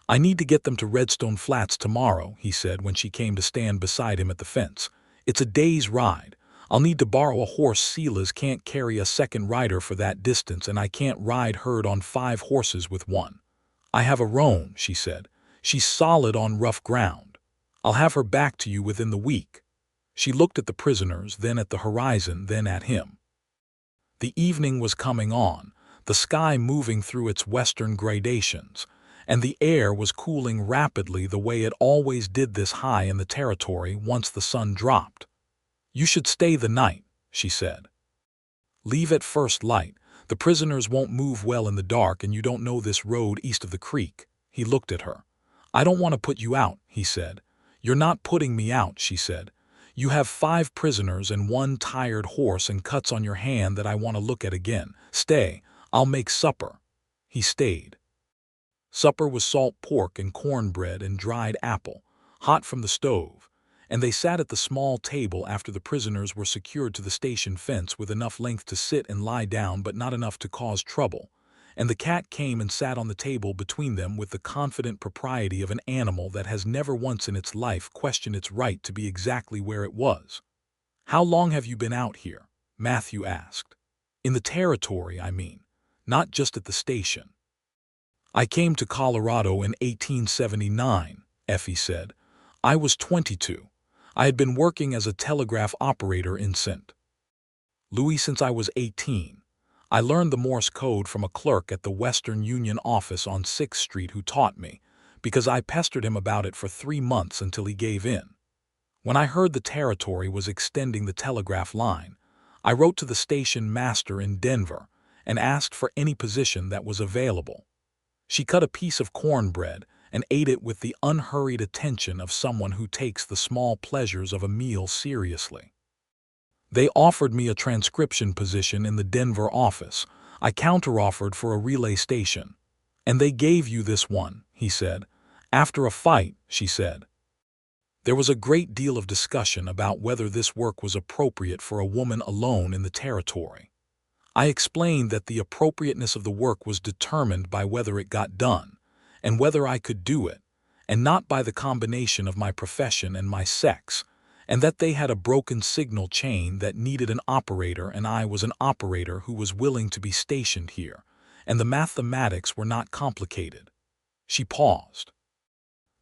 Speaker 1: "I need to get them to Redstone Flats tomorrow," he said when she came to stand beside him at the fence. "It's a day's ride. I'll need to borrow a horse. Silas can't carry a second rider for that distance, and I can't ride herd on 5 horses with one. I have a roan," she said. "She's solid on rough ground. I'll have her back to you within the week." She looked at the prisoners, then at the horizon, then at him. The evening was coming on, the sky moving through its western gradations, and the air was cooling rapidly the way it always did this high in the territory once the sun dropped. "You should stay the night," she said. "Leave at first light. The prisoners won't move well in the dark, and you don't know this road east of the creek." He looked at her. "I don't want to put you out," he said. "You're not putting me out," she said. "You have 5 prisoners and 1 tired horse and cuts on your hand that I want to look at again. Stay, I'll make supper." He stayed. Supper was salt pork and cornbread and dried apple, hot from the stove, and they sat at the small table after the prisoners were secured to the station fence with enough length to sit and lie down but not enough to cause trouble, and the cat came and sat on the table between them with the confident propriety of an animal that has never once in its life questioned its right to be exactly where it was. "How long have you been out here?" Matthew asked. "In the territory, I mean, not just at the station." "I came to Colorado in 1879, Effie said. "I was 22. I had been working as a telegraph operator in St. Louis since I was 18. I learned the Morse code from a clerk at the Western Union office on 6th Street who taught me, because I pestered him about it for 3 months until he gave in. When I heard the territory was extending the telegraph line, I wrote to the station master in Denver and asked for any position that was available." She cut a piece of cornbread and ate it with the unhurried attention of someone who takes the small pleasures of a meal seriously. "They offered me a transcription position in the Denver office. I counteroffered for a relay station. And they gave you this one," he said. "After a fight," she said. There was a great deal of discussion about whether this work was appropriate for a woman alone in the territory. I explained that the appropriateness of the work was determined by whether it got done, and whether I could do it, and not by the combination of my profession and my sex, and that they had a broken signal chain that needed an operator, and I was an operator who was willing to be stationed here, and the mathematics were not complicated. She paused.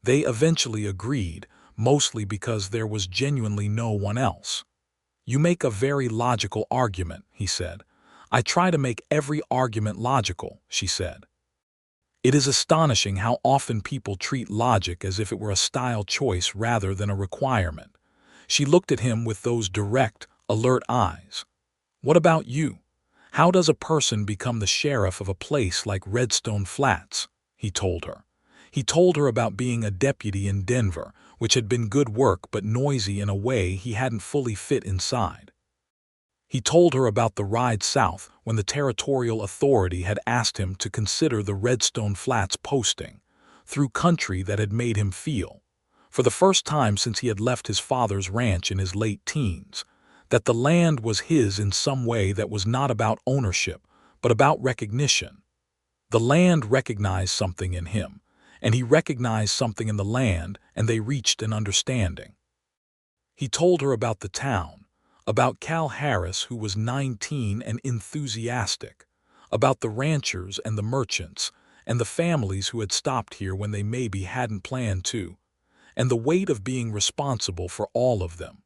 Speaker 1: They eventually agreed, mostly because there was genuinely no one else. "You make a very logical argument," he said. "I try to make every argument logical," she said. "It is astonishing how often people treat logic as if it were a style choice rather than a requirement." She looked at him with those direct, alert eyes. "What about you? How does a person become the sheriff of a place like Redstone Flats?" he told her. He told her about being a deputy in Denver, which had been good work but noisy in a way he hadn't fully fit inside. He told her about the ride south when the territorial authority had asked him to consider the Redstone Flats posting, through country that had made him feel, for the first time since he had left his father's ranch in his late teens, that the land was his in some way that was not about ownership, but about recognition. The land recognized something in him, and he recognized something in the land, and they reached an understanding. He told her about the town, about Cal Harris, who was 19 and enthusiastic, about the ranchers and the merchants, and the families who had stopped here when they maybe hadn't planned to, and the weight of being responsible for all of them.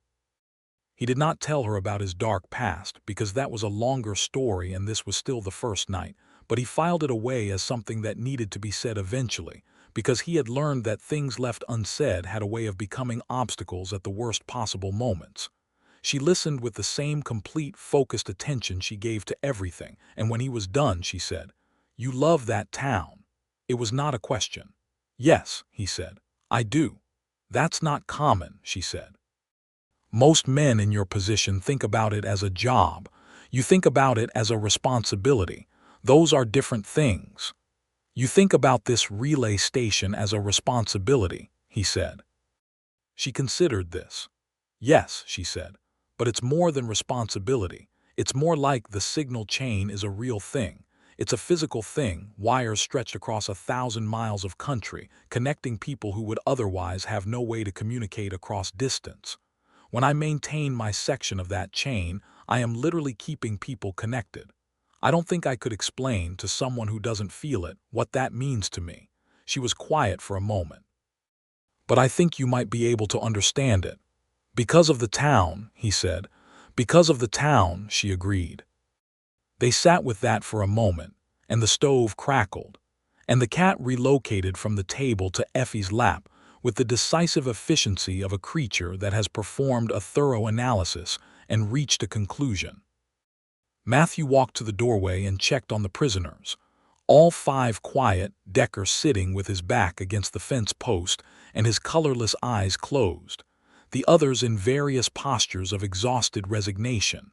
Speaker 1: He did not tell her about his dark past, because that was a longer story and this was still the first night, but he filed it away as something that needed to be said eventually, because he had learned that things left unsaid had a way of becoming obstacles at the worst possible moments. She listened with the same complete, focused attention she gave to everything, and when he was done, she said, "You love that town." It was not a question. "Yes," he said, "I do." "That's not common," she said. "Most men in your position think about it as a job. You think about it as a responsibility, Those are different things. You think about this relay station as a responsibility, he said. She considered this. Yes, she said, but it's more than responsibility. It's more like the signal chain is a real thing. It's a physical thing, wires stretched across 1,000 miles of country, connecting people who would otherwise have no way to communicate across distance. When I maintain my section of that chain, I am literally keeping people connected. I don't think I could explain to someone who doesn't feel it what that means to me. She was quiet for a moment. But I think you might be able to understand it. Because of the town, he said. Because of the town, she agreed. They sat with that for a moment, and the stove crackled, and the cat relocated from the table to Effie's lap with the decisive efficiency of a creature that has performed a thorough analysis and reached a conclusion. Matthew walked to the doorway and checked on the prisoners. All 5 quiet, Decker sitting with his back against the fence post and his colorless eyes closed, the others in various postures of exhausted resignation,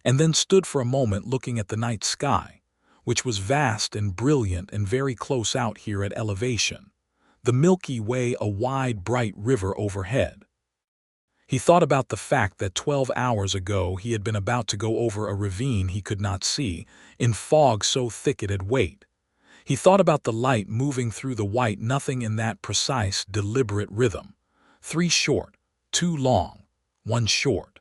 Speaker 1: and then stood for a moment looking at the night sky, which was vast and brilliant and very close out here at elevation, the Milky Way a wide, bright river overhead. He thought about the fact that 12 hours ago he had been about to go over a ravine he could not see, in fog so thick it had weight. He thought about the light moving through the white nothing in that precise, deliberate rhythm. 3 short, 2 long, 1 short.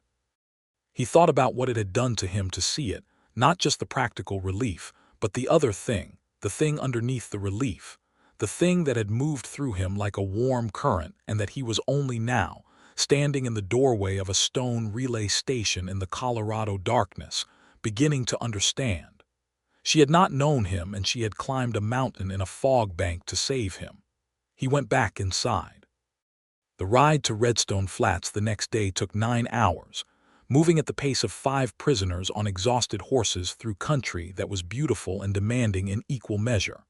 Speaker 1: He thought about what it had done to him to see it, not just the practical relief, but the other thing, the thing underneath the relief, the thing that had moved through him like a warm current, and that he was only now, standing in the doorway of a stone relay station in the Colorado darkness, beginning to understand. She had not known him, and she had climbed a mountain in a fog bank to save him. He went back inside. The ride to Redstone Flats the next day took 9 hours, moving at the pace of 5 prisoners on exhausted horses through country that was beautiful and demanding in equal measure.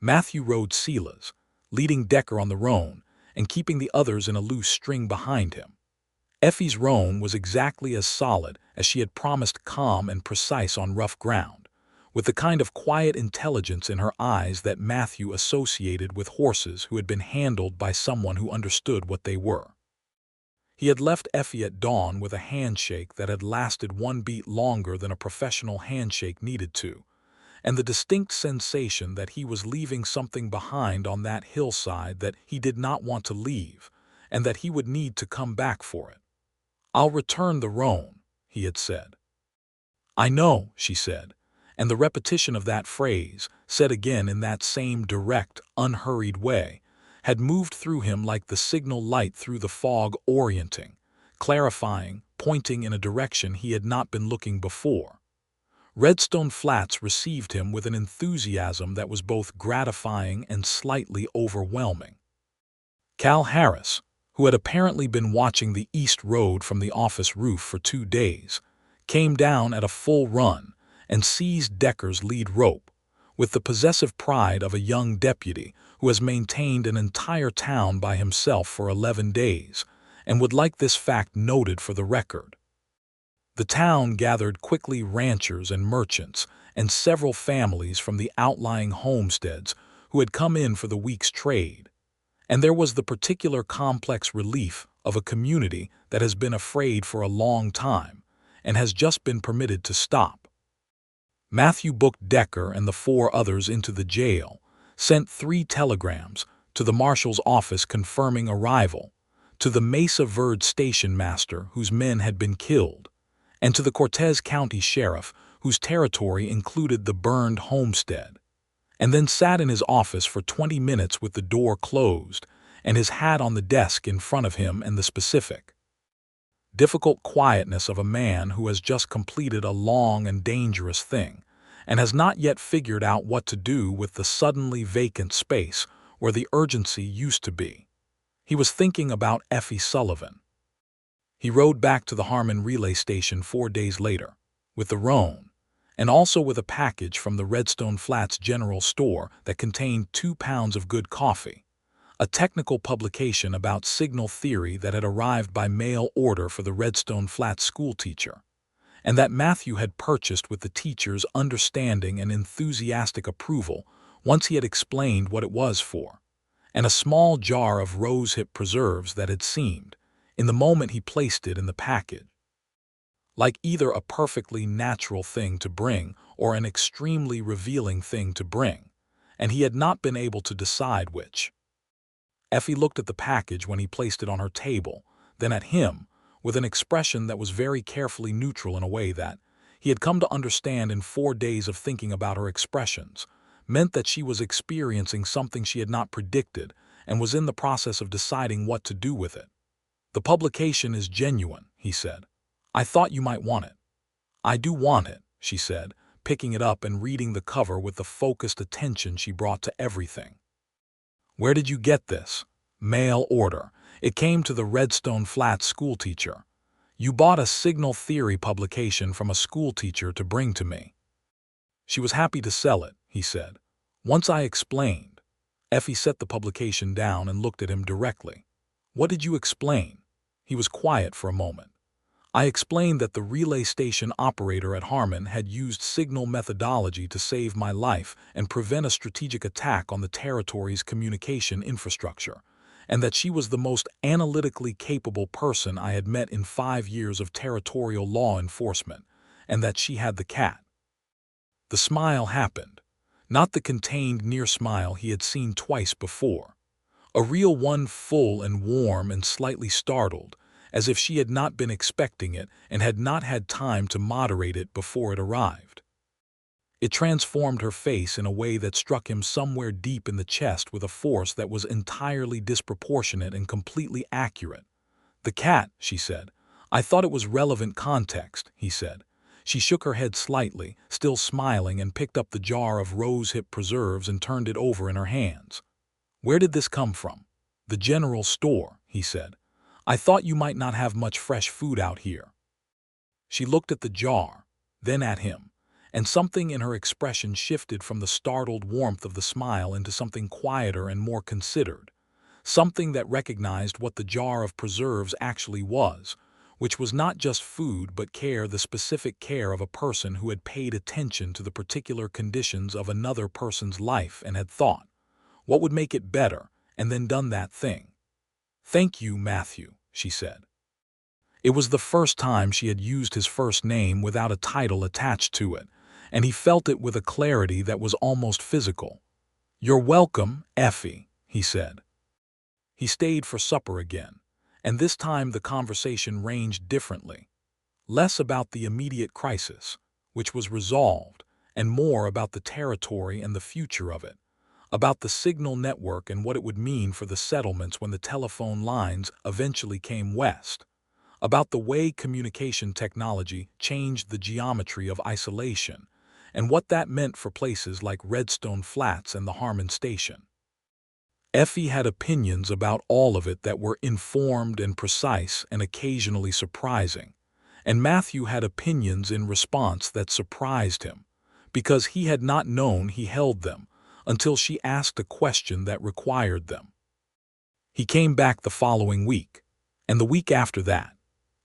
Speaker 1: Matthew rode Sela's, leading Decker on the roan, and keeping the others in a loose string behind him. Effie's roan was exactly as solid as she had promised, calm and precise on rough ground, with the kind of quiet intelligence in her eyes that Matthew associated with horses who had been handled by someone who understood what they were. He had left Effie at dawn with a handshake that had lasted 1 beat longer than a professional handshake needed to, and the distinct sensation that he was leaving something behind on that hillside that he did not want to leave, and that he would need to come back for it. "I'll return the roan," he had said. "I know," she said, and the repetition of that phrase, said again in that same direct, unhurried way, had moved through him like the signal light through the fog, orienting, clarifying, pointing in a direction he had not been looking before. Redstone Flats received him with an enthusiasm that was both gratifying and slightly overwhelming. Cal Harris, who had apparently been watching the East Road from the office roof for 2 days, came down at a full run and seized Decker's lead rope, with the possessive pride of a young deputy who has maintained an entire town by himself for 11 days, and would like this fact noted for the record. The town gathered quickly ranchers and merchants and several families from the outlying homesteads who had come in for the week's trade, and there was the particular complex relief of a community that has been afraid for a long time and has just been permitted to stop. Matthew booked Decker and the 4 others into the jail, sent 3 telegrams to the marshal's office confirming arrival, to the Mesa Verde station master whose men had been killed, and to the Cortez County Sheriff whose territory included the burned homestead, and then sat in his office for 20 minutes with the door closed and his hat on the desk in front of him and the specific, difficult quietness of a man who has just completed a long and dangerous thing and has not yet figured out what to do with the suddenly vacant space where the urgency used to be. He was thinking about Effie Sullivan. He rode back to the Harmon relay station 4 days later, with the roan, and also with a package from the Redstone Flats General Store that contained 2 pounds of good coffee, a technical publication about signal theory that had arrived by mail order for the Redstone Flats schoolteacher, and that Matthew had purchased with the teacher's understanding and enthusiastic approval once he had explained what it was for, and a small jar of rosehip preserves that had seemed, in the moment he placed it in the package, like either a perfectly natural thing to bring or an extremely revealing thing to bring, and he had not been able to decide which. Effie looked at the package when he placed it on her table, then at him, with an expression that was very carefully neutral in a way that, he had come to understand in 4 days of thinking about her expressions, meant that she was experiencing something she had not predicted and was in the process of deciding what to do with it. "The publication is genuine," he said. "I thought you might want it." "I do want it," she said, picking it up and reading the cover with the focused attention she brought to everything. "Where did you get this?" "Mail order. It came to the Redstone Flats schoolteacher." "You bought a signal theory publication from a schoolteacher to bring to me." "She was happy to sell it," he said. "Once I explained." Effie set the publication down and looked at him directly. "What did you explain?" He was quiet for a moment. "I explained that the relay station operator at Harmon had used signal methodology to save my life and prevent a strategic attack on the territory's communication infrastructure, and that she was the most analytically capable person I had met in 5 years of territorial law enforcement, and that she had the cat." The smile happened, not the contained near smile he had seen twice before. A real one, full and warm and slightly startled, as if she had not been expecting it and had not had time to moderate it before it arrived. It transformed her face in a way that struck him somewhere deep in the chest with a force that was entirely disproportionate and completely accurate. "The cat," she said. "I thought it was relevant context," he said. She shook her head slightly, still smiling, and picked up the jar of rosehip preserves and turned it over in her hands. "Where did this come from?" "The general store," he said. "I thought you might not have much fresh food out here." She looked at the jar, then at him, and something in her expression shifted from the startled warmth of the smile into something quieter and more considered, something that recognized what the jar of preserves actually was, which was not just food but care, the specific care of a person who had paid attention to the particular conditions of another person's life and had thought, what would make it better, and then done that thing. "Thank you, Matthew," she said. It was the first time she had used his first name without a title attached to it, and he felt it with a clarity that was almost physical. "You're welcome, Effie," he said. He stayed for supper again, and this time the conversation ranged differently. Less about the immediate crisis, which was resolved, and more about the territory and the future of it, about the signal network and what it would mean for the settlements when the telephone lines eventually came west, about the way communication technology changed the geometry of isolation, and what that meant for places like Redstone Flats and the Harmon Station. Effie had opinions about all of it that were informed and precise and occasionally surprising, and Matthew had opinions in response that surprised him, because he had not known he held them until she asked a question that required them. He came back the following week, and the week after that.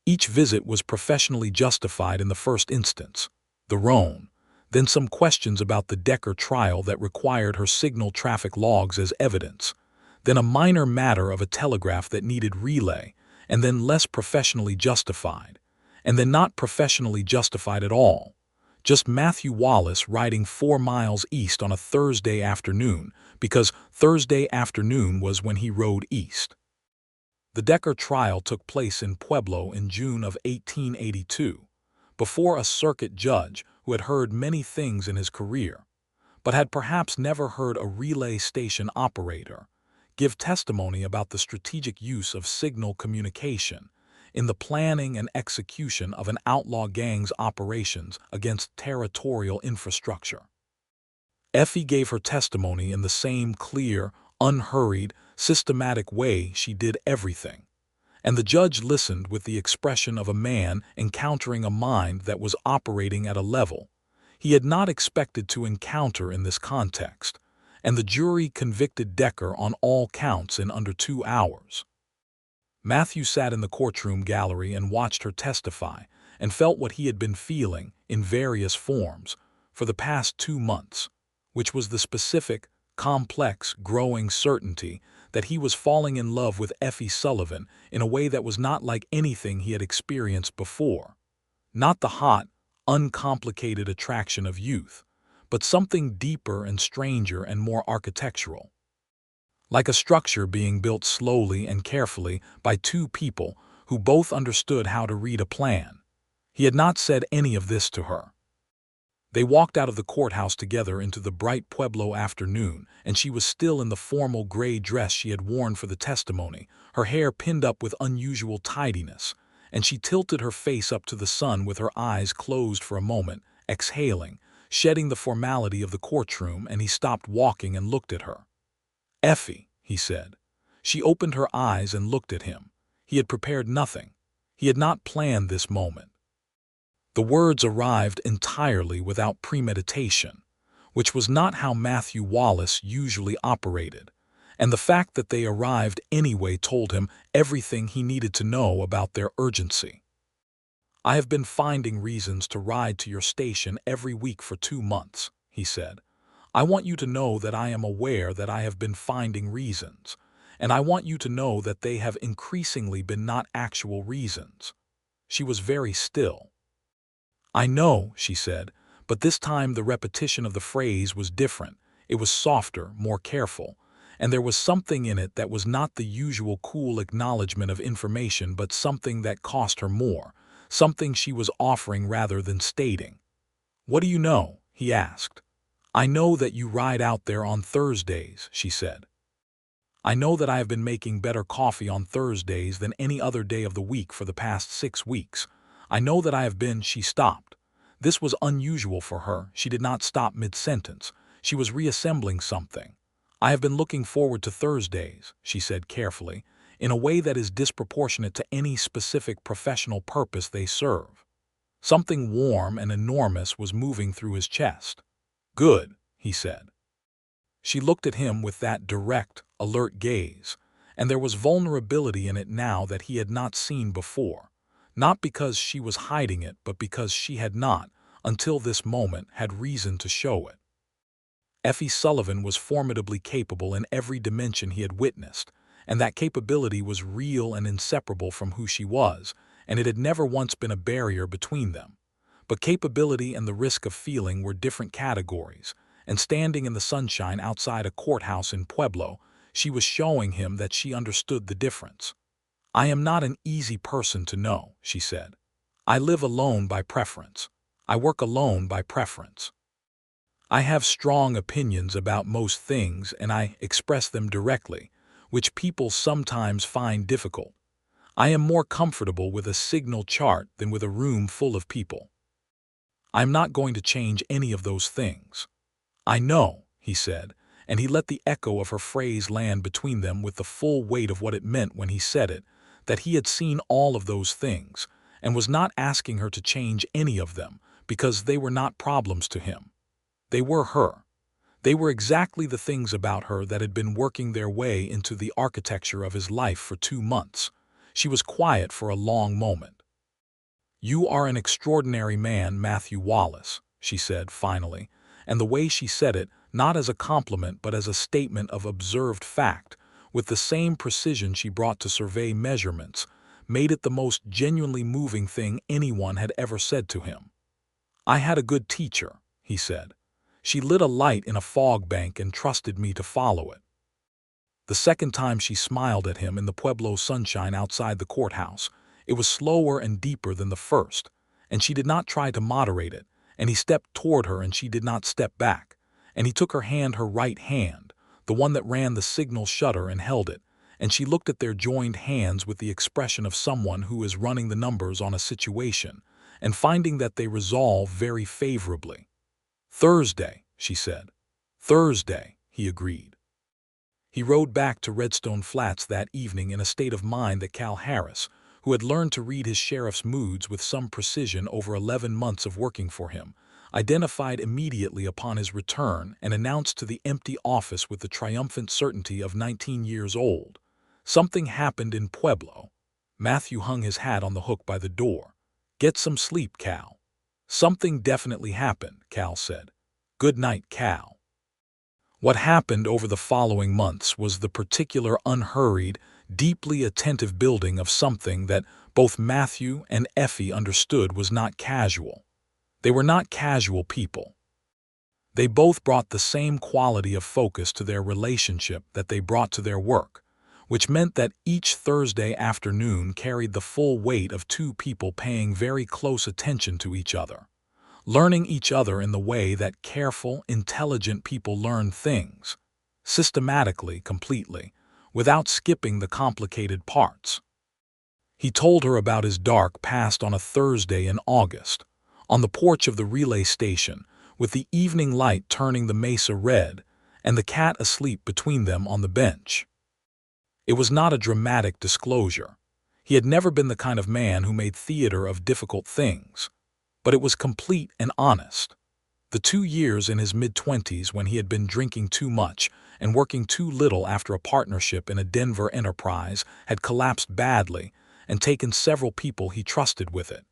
Speaker 1: Each visit was professionally justified in the first instance, the Rhone, then some questions about the Decker trial that required her signal traffic logs as evidence, then a minor matter of a telegraph that needed relay, and then less professionally justified, and then not professionally justified at all. Just Matthew Wallace riding 4 miles east on a Thursday afternoon, because Thursday afternoon was when he rode east. The Decker trial took place in Pueblo in June of 1882, before a circuit judge who had heard many things in his career, but had perhaps never heard a relay station operator give testimony about the strategic use of signal communication in the planning and execution of an outlaw gang's operations against territorial infrastructure. Effie gave her testimony in the same clear, unhurried, systematic way she did everything, and the judge listened with the expression of a man encountering a mind that was operating at a level he had not expected to encounter in this context, and the jury convicted Decker on all counts in under 2 hours. Matthew sat in the courtroom gallery and watched her testify, and felt what he had been feeling in various forms for the past 2 months, which was the specific, complex, growing certainty that he was falling in love with Effie Sullivan in a way that was not like anything he had experienced before. Not the hot, uncomplicated attraction of youth, but something deeper and stranger and more architectural. Like a structure being built slowly and carefully by two people who both understood how to read a plan. He had not said any of this to her. They walked out of the courthouse together into the bright Pueblo afternoon, and she was still in the formal gray dress she had worn for the testimony, her hair pinned up with unusual tidiness, and she tilted her face up to the sun with her eyes closed for a moment, exhaling, shedding the formality of the courtroom, and he stopped walking and looked at her. "Effie," he said. She opened her eyes and looked at him. He had prepared nothing. He had not planned this moment. The words arrived entirely without premeditation, which was not how Matthew Wallace usually operated, and the fact that they arrived anyway told him everything he needed to know about their urgency. "I have been finding reasons to ride to your station every week for 2 months," he said. "I want you to know that I am aware that I have been finding reasons, and I want you to know that they have increasingly been not actual reasons." She was very still. "I know," she said, but this time the repetition of the phrase was different. It was softer, more careful, and there was something in it that was not the usual cool acknowledgement of information, but something that cost her more, something she was offering rather than stating. "What do you know?" he asked. "I know that you ride out there on Thursdays," she said. "I know that I have been making better coffee on Thursdays than any other day of the week for the past 6 weeks. I know that I have been—" She stopped. This was unusual for her. She did not stop mid-sentence. She was reassembling something. "I have been looking forward to Thursdays," she said carefully, "in a way that is disproportionate to any specific professional purpose they serve." Something warm and enormous was moving through his chest. "Good," he said. She looked at him with that direct, alert gaze, and there was vulnerability in it now that he had not seen before. Not because she was hiding it, but because she had not, until this moment, had reason to show it. Effie Sullivan was formidably capable in every dimension he had witnessed, and that capability was real and inseparable from who she was, and it had never once been a barrier between them. But capability and the risk of feeling were different categories, and standing in the sunshine outside a courthouse in Pueblo, she was showing him that she understood the difference. "I am not an easy person to know," she said. "I live alone by preference. I work alone by preference. I have strong opinions about most things, and I express them directly, which people sometimes find difficult. I am more comfortable with a signal chart than with a room full of people. I am not going to change any of those things." "I know," he said, and he let the echo of her phrase land between them with the full weight of what it meant when he said it, that he had seen all of those things, and was not asking her to change any of them, because they were not problems to him. They were her. They were exactly the things about her that had been working their way into the architecture of his life for 2 months. She was quiet for a long moment. "You are an extraordinary man, Matthew Wallace," she said finally, and the way she said it, not as a compliment but as a statement of observed fact, with the same precision she brought to survey measurements, made it the most genuinely moving thing anyone had ever said to him. "I had a good teacher," he said. "She lit a light in a fog bank and trusted me to follow it." The second time she smiled at him in the Pueblo sunshine outside the courthouse, it was slower and deeper than the first, and she did not try to moderate it, and he stepped toward her and she did not step back, and he took her hand, her right hand, the one that ran the signal shutter, and held it, and she looked at their joined hands with the expression of someone who is running the numbers on a situation, and finding that they resolve very favorably. "Thursday," she said. "Thursday," he agreed. He rode back to Redstone Flats that evening in a state of mind that Cal Harris, who had learned to read his sheriff's moods with some precision over 11 months of working for him, identified immediately upon his return and announced to the empty office with the triumphant certainty of 19 years old. "Something happened in Pueblo." Matthew hung his hat on the hook by the door. "Get some sleep, Cal." "Something definitely happened," Cal said. "Good night, Cal." What happened over the following months was the particular unhurried, deeply attentive building of something that both Matthew and Effie understood was not casual. They were not casual people. They both brought the same quality of focus to their relationship that they brought to their work, which meant that each Thursday afternoon carried the full weight of two people paying very close attention to each other, learning each other in the way that careful, intelligent people learn things, systematically, completely, without skipping the complicated parts. He told her about his dark past on a Thursday in August, on the porch of the relay station, with the evening light turning the mesa red, and the cat asleep between them on the bench. It was not a dramatic disclosure. He had never been the kind of man who made theater of difficult things, but it was complete and honest. The 2 years in his mid-20s when he had been drinking too much and working too little after a partnership in a Denver enterprise had collapsed badly and taken several people he trusted with it,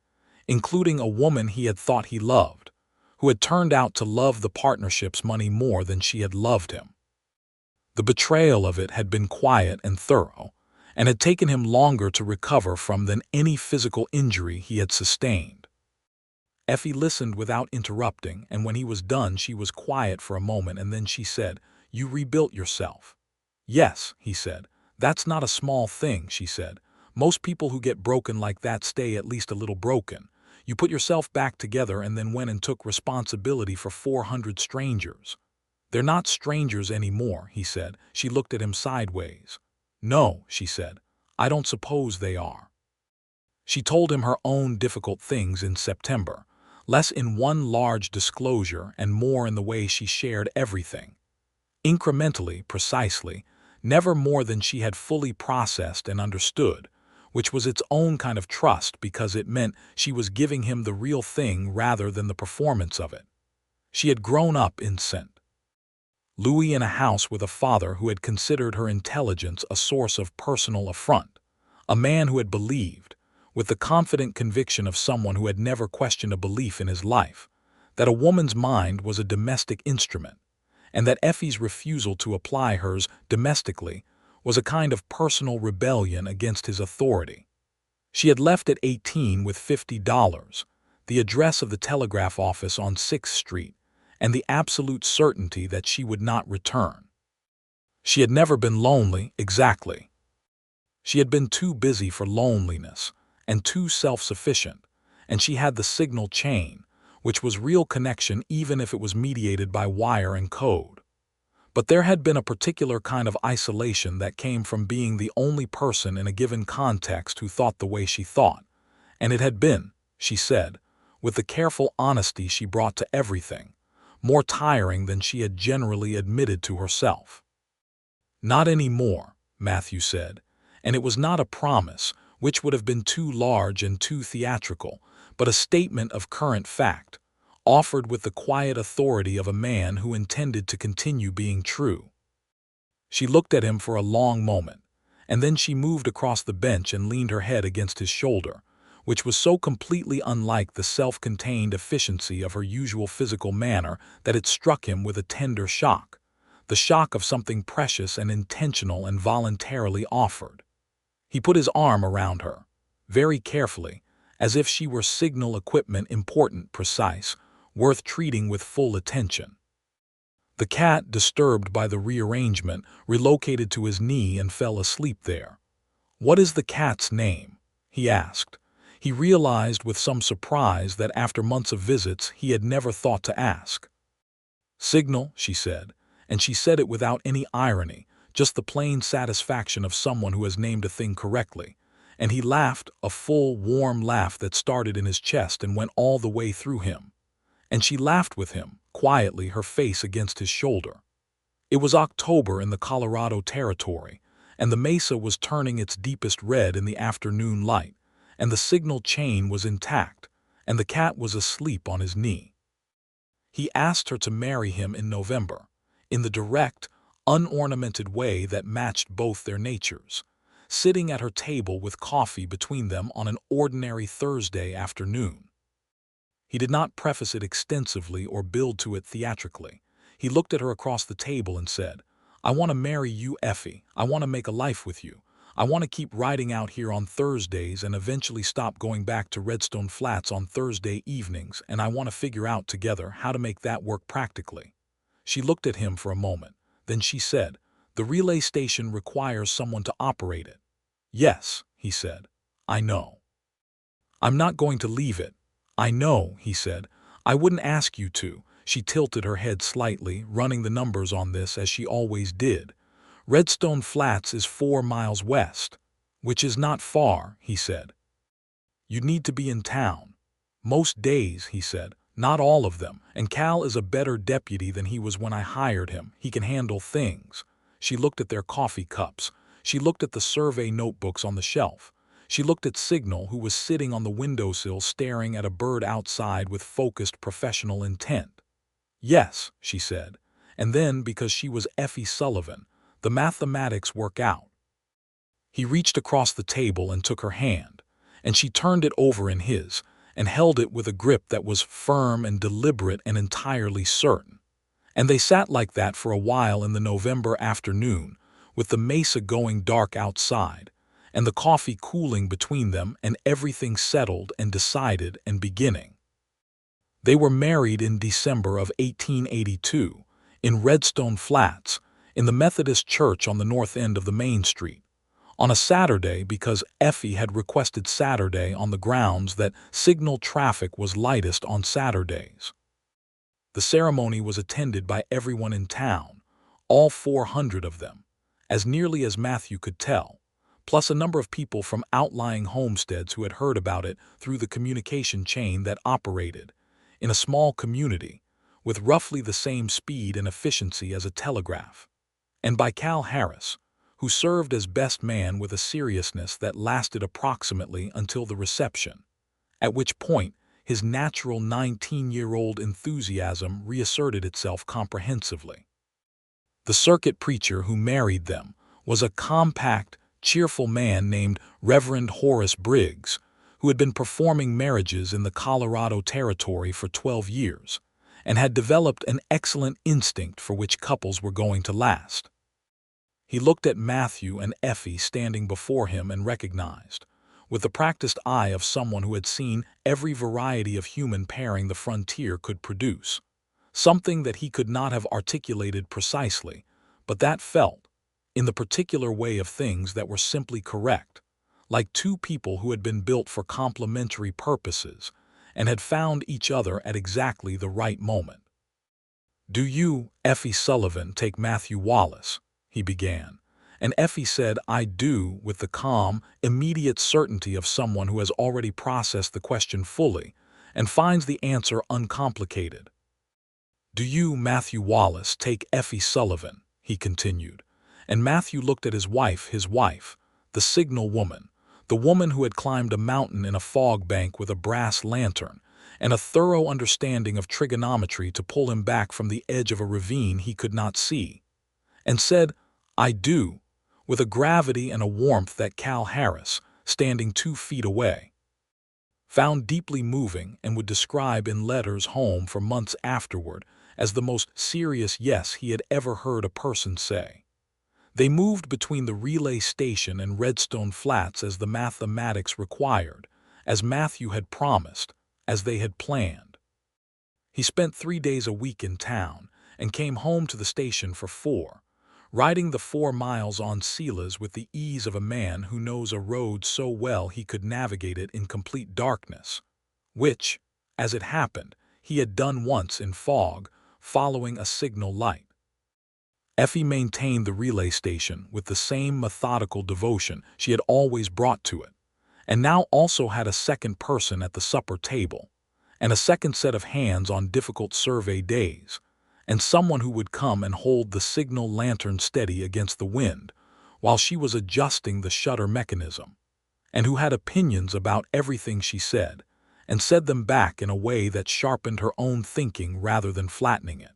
Speaker 1: including a woman he had thought he loved, who had turned out to love the partnership's money more than she had loved him. The betrayal of it had been quiet and thorough, and had taken him longer to recover from than any physical injury he had sustained. Effie listened without interrupting, and when he was done she was quiet for a moment, and then she said, "You rebuilt yourself." "Yes," he said. "That's not a small thing," she said. "Most people who get broken like that stay at least a little broken. You put yourself back together and then went and took responsibility for 400 strangers." "They're not strangers anymore," he said. She looked at him sideways. "No," she said. "I don't suppose they are." She told him her own difficult things in September, less in one large disclosure and more in the way she shared everything. Incrementally, precisely, never more than she had fully processed and understood, which was its own kind of trust because it meant she was giving him the real thing rather than the performance of it. She had grown up in St. Louis in a house with a father who had considered her intelligence a source of personal affront, a man who had believed, with the confident conviction of someone who had never questioned a belief in his life, that a woman's mind was a domestic instrument, and that Effie's refusal to apply hers domestically was a kind of personal rebellion against his authority. She had left at 18 with $50, the address of the telegraph office on 6th Street, and the absolute certainty that she would not return. She had never been lonely, exactly. She had been too busy for loneliness, and too self-sufficient, and she had the signal chain, which was real connection even if it was mediated by wire and code. But there had been a particular kind of isolation that came from being the only person in a given context who thought the way she thought, and it had been, she said, with the careful honesty she brought to everything, more tiring than she had generally admitted to herself. "Not any more," Matthew said, and it was not a promise, which would have been too large and too theatrical, but a statement of current fact, offered with the quiet authority of a man who intended to continue being true. She looked at him for a long moment, and then she moved across the bench and leaned her head against his shoulder, which was so completely unlike the self-contained efficiency of her usual physical manner that it struck him with a tender shock, the shock of something precious and intentional and voluntarily offered. He put his arm around her, very carefully, as if she were signal equipment important, precise, worth treating with full attention. The cat, disturbed by the rearrangement, relocated to his knee and fell asleep there. "What is the cat's name?" he asked. He realized with some surprise that after months of visits he had never thought to ask. "Signal," she said, and she said it without any irony, just the plain satisfaction of someone who has named a thing correctly. And he laughed, a full, warm laugh that started in his chest and went all the way through him. And she laughed with him, quietly, her face against his shoulder. It was October in the Colorado Territory, and the mesa was turning its deepest red in the afternoon light, and the signal chain was intact, and the cat was asleep on his knee. He asked her to marry him in November, in the direct, unornamented way that matched both their natures, sitting at her table with coffee between them on an ordinary Thursday afternoon. He did not preface it extensively or build to it theatrically. He looked at her across the table and said, "I want to marry you, Effie. I want to make a life with you. I want to keep riding out here on Thursdays and eventually stop going back to Redstone Flats on Thursday evenings, and I want to figure out together how to make that work practically." She looked at him for a moment. Then she said, "The relay station requires someone to operate it." "Yes," he said. "I know. I'm not going to leave it." "I know," he said. "I wouldn't ask you to." She tilted her head slightly, running the numbers on this as she always did. "Redstone Flats is 4 miles west." "Which is not far," he said. "You'd need to be in town." "Most days," he said. "Not all of them, and Cal is a better deputy than he was when I hired him. He can handle things." She looked at their coffee cups. She looked at the survey notebooks on the shelf. She looked at Signal, who was sitting on the windowsill staring at a bird outside with focused professional intent. "Yes," she said. And then, because she was Effie Sullivan, the mathematics work out. He reached across the table and took her hand, and she turned it over in his, and held it with a grip that was firm and deliberate and entirely certain. And they sat like that for a while in the November afternoon, with the mesa going dark outside, and the coffee cooling between them, and everything settled and decided and beginning. They were married in December of 1882, in Redstone Flats, in the Methodist church on the north end of the main street, on a Saturday because Effie had requested Saturday on the grounds that signal traffic was lightest on Saturdays. The ceremony was attended by everyone in town, all 400 of them, as nearly as Matthew could tell, plus a number of people from outlying homesteads who had heard about it through the communication chain that operated, in a small community, with roughly the same speed and efficiency as a telegraph, and by Cal Harris, who served as best man with a seriousness that lasted approximately until the reception, at which point his natural 19-year-old enthusiasm reasserted itself comprehensively. The circuit preacher who married them was a compact, cheerful man named Reverend Horace Briggs, who had been performing marriages in the Colorado Territory for 12 years, and had developed an excellent instinct for which couples were going to last. He looked at Matthew and Effie standing before him and recognized, with the practiced eye of someone who had seen every variety of human pairing the frontier could produce, something that he could not have articulated precisely, but that felt, in the particular way of things that were simply correct, like two people who had been built for complementary purposes and had found each other at exactly the right moment. "Do you, Effie Sullivan, take Matthew Wallace?" he began, and Effie said, "I do," with the calm, immediate certainty of someone who has already processed the question fully and finds the answer uncomplicated. "Do you, Matthew Wallace, take Effie Sullivan?" he continued, and Matthew looked at his wife, the signal woman, the woman who had climbed a mountain in a fog bank with a brass lantern and a thorough understanding of trigonometry to pull him back from the edge of a ravine he could not see, and said, "I do," with a gravity and a warmth that Cal Harris, standing 2 feet away, found deeply moving and would describe in letters home for months afterward as the most serious yes he had ever heard a person say. They moved between the relay station and Redstone Flats as the mathematics required, as Matthew had promised, as they had planned. He spent 3 days a week in town and came home to the station for 4, riding the 4 miles on Silas with the ease of a man who knows a road so well he could navigate it in complete darkness, which, as it happened, he had done once in fog, following a signal light. Effie maintained the relay station with the same methodical devotion she had always brought to it, and now also had a second person at the supper table, and a second set of hands on difficult survey days, and someone who would come and hold the signal lantern steady against the wind while she was adjusting the shutter mechanism, and who had opinions about everything she said, and said them back in a way that sharpened her own thinking rather than flattening it.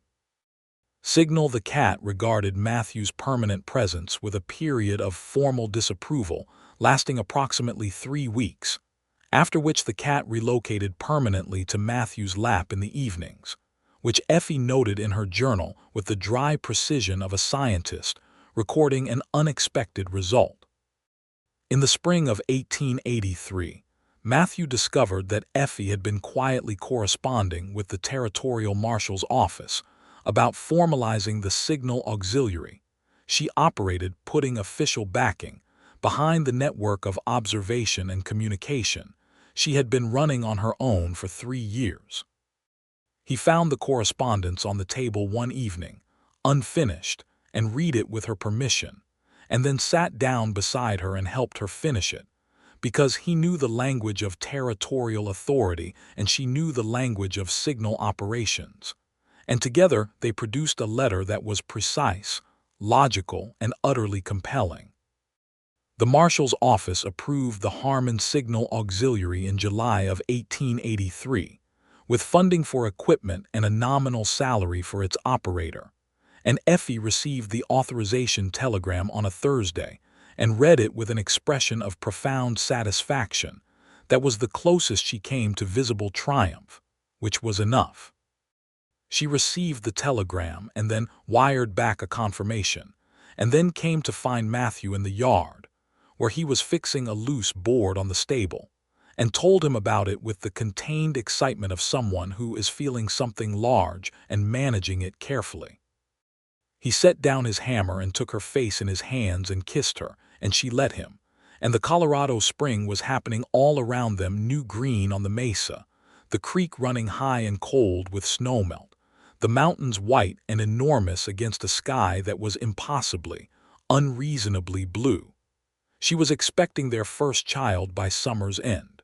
Speaker 1: Signal the cat regarded Matthew's permanent presence with a period of formal disapproval lasting approximately 3 weeks, after which the cat relocated permanently to Matthew's lap in the evenings, which Effie noted in her journal with the dry precision of a scientist recording an unexpected result. In the spring of 1883, Matthew discovered that Effie had been quietly corresponding with the territorial marshal's office about formalizing the signal auxiliary she operated, putting official backing behind the network of observation and communication she had been running on her own for 3 years. He found the correspondence on the table one evening, unfinished, and read it with her permission, and then sat down beside her and helped her finish it, because he knew the language of territorial authority and she knew the language of signal operations. And together they produced a letter that was precise, logical, and utterly compelling. The Marshal's office approved the Harmon Signal Auxiliary in July of 1883, with funding for equipment and a nominal salary for its operator, and Effie received the authorization telegram on a Thursday and read it with an expression of profound satisfaction that was the closest she came to visible triumph, which was enough. She received the telegram and then wired back a confirmation, and then came to find Matthew in the yard, where he was fixing a loose board on the stable, and told him about it with the contained excitement of someone who is feeling something large and managing it carefully. He set down his hammer and took her face in his hands and kissed her, and she let him, and the Colorado spring was happening all around them, new green on the mesa, the creek running high and cold with snowmelt, the mountains white and enormous against a sky that was impossibly, unreasonably blue. She was expecting their first child by summer's end.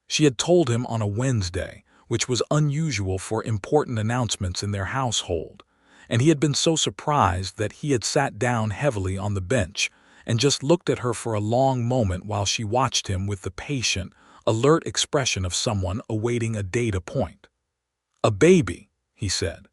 Speaker 1: She had told him on a Wednesday, which was unusual for important announcements in their household, and he had been so surprised that he had sat down heavily on the bench and just looked at her for a long moment while she watched him with the patient, alert expression of someone awaiting a data point. "A baby," he said.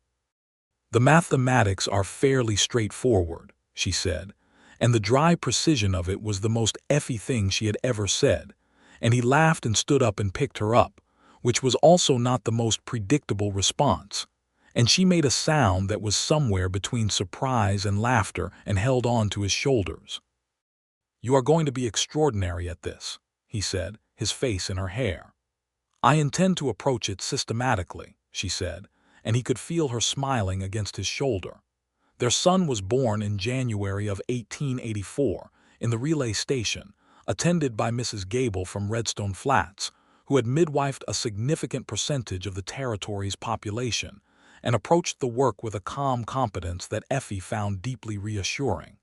Speaker 1: "The mathematics are fairly straightforward," she said, and the dry precision of it was the most Effie thing she had ever said, and he laughed and stood up and picked her up, which was also not the most predictable response, and she made a sound that was somewhere between surprise and laughter and held on to his shoulders. "You are going to be extraordinary at this," he said, his face in her hair. "I intend to approach it systematically," she said, and he could feel her smiling against his shoulder. Their son was born in January of 1884 in the relay station, attended by Mrs. Gable from Redstone Flats, who had midwifed a significant percentage of the territory's population, and approached the work with a calm competence that Effie found deeply reassuring.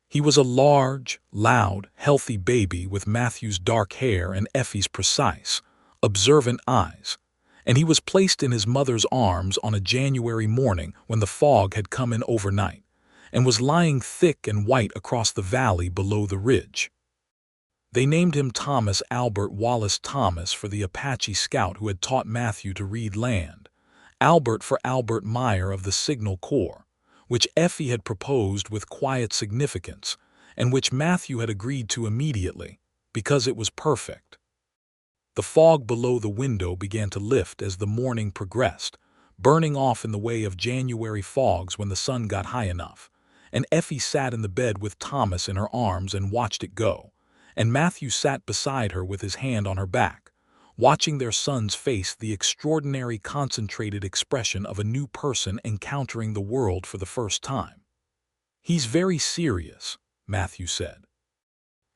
Speaker 1: He was a large, loud, healthy baby with Matthew's dark hair and Effie's precise, observant eyes, and he was placed in his mother's arms on a January morning when the fog had come in overnight, and was lying thick and white across the valley below the ridge. They named him Thomas Albert Wallace Thomas for the Apache scout who had taught Matthew to read land, Albert for Albert Meyer of the Signal Corps, which Effie had proposed with quiet significance, and which Matthew had agreed to immediately, because it was perfect. The fog below the window began to lift as the morning progressed, burning off in the way of January fogs when the sun got high enough, and Effie sat in the bed with Thomas in her arms and watched it go, and Matthew sat beside her with his hand on her back, watching their son's face, the extraordinary concentrated expression of a new person encountering the world for the first time. "He's very serious," Matthew said.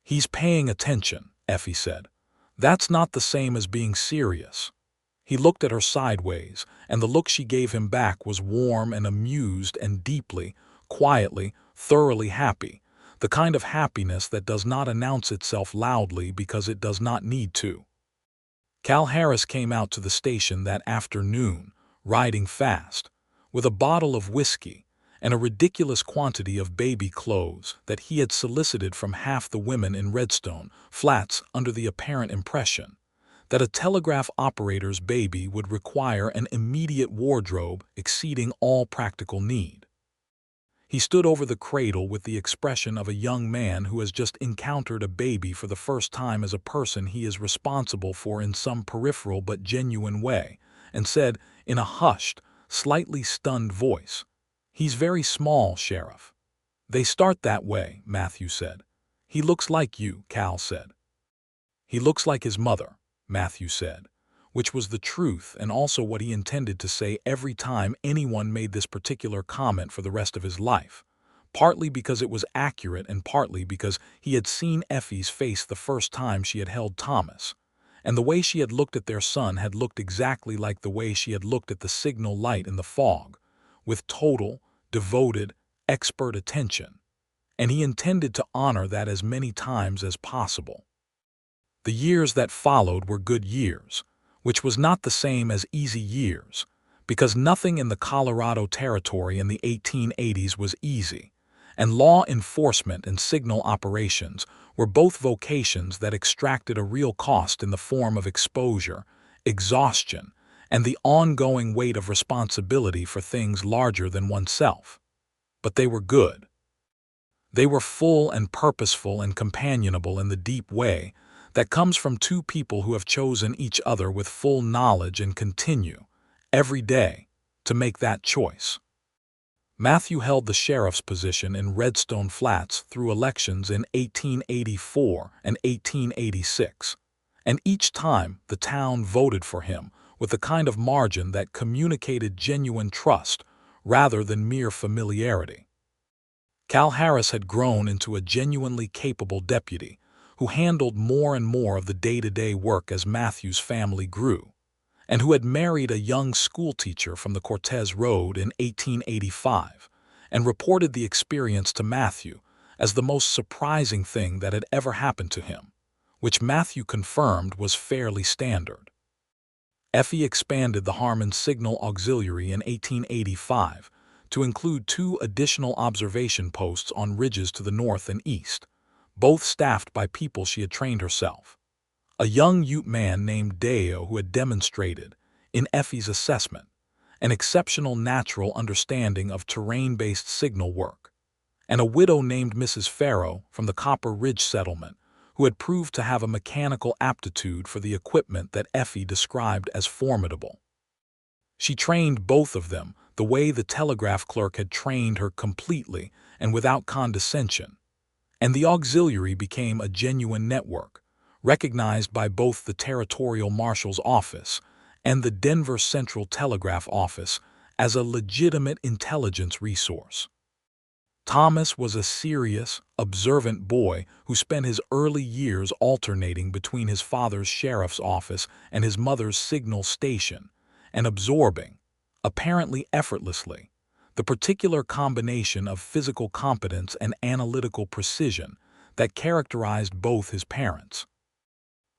Speaker 1: "He's paying attention," Effie said. "That's not the same as being serious." He looked at her sideways, and the look she gave him back was warm and amused and deeply, quietly, thoroughly happy, the kind of happiness that does not announce itself loudly because it does not need to. Cal Harris came out to the station that afternoon, riding fast, with a bottle of whiskey and a ridiculous quantity of baby clothes that he had solicited from half the women in Redstone Flats under the apparent impression that a telegraph operator's baby would require an immediate wardrobe exceeding all practical need. He stood over the cradle with the expression of a young man who has just encountered a baby for the first time as a person he is responsible for in some peripheral but genuine way, and said, in a hushed, slightly stunned voice, "He's very small, Sheriff." "They start that way," Matthew said. "He looks like you," Cal said. "He looks like his mother," Matthew said, which was the truth and also what he intended to say every time anyone made this particular comment for the rest of his life, partly because it was accurate and partly because he had seen Effie's face the first time she had held Thomas, and the way she had looked at their son had looked exactly like the way she had looked at the signal light in the fog, with total, devoted, expert attention, and he intended to honor that as many times as possible. The years that followed were good years, which was not the same as easy years, because nothing in the Colorado Territory in the 1880s was easy, and law enforcement and signal operations were both vocations that extracted a real cost in the form of exposure, exhaustion, and the ongoing weight of responsibility for things larger than oneself. But they were good. They were full and purposeful and companionable in the deep way that comes from two people who have chosen each other with full knowledge and continue, every day, to make that choice. Matthew held the sheriff's position in Redstone Flats through elections in 1884 and 1886, and each time the town voted for him with a kind of margin that communicated genuine trust rather than mere familiarity. Cal Harris had grown into a genuinely capable deputy who handled more and more of the day-to-day work as Matthew's family grew, and who had married a young schoolteacher from the Cortez Road in 1885 and reported the experience to Matthew as the most surprising thing that had ever happened to him, which Matthew confirmed was fairly standard. Effie expanded the Harmon Signal Auxiliary in 1885 to include 2 additional observation posts on ridges to the north and east, both staffed by people she had trained herself. A young Ute man named Deo who had demonstrated, in Effie's assessment, an exceptional natural understanding of terrain-based signal work, and a widow named Mrs. Farrow from the Copper Ridge settlement who had proved to have a mechanical aptitude for the equipment that Effie described as formidable. She trained both of them the way the telegraph clerk had trained her, completely and without condescension, and the auxiliary became a genuine network, recognized by both the Territorial Marshal's Office and the Denver Central Telegraph Office as a legitimate intelligence resource. Thomas was a serious, observant boy who spent his early years alternating between his father's sheriff's office and his mother's signal station, and absorbing, apparently effortlessly, the particular combination of physical competence and analytical precision that characterized both his parents.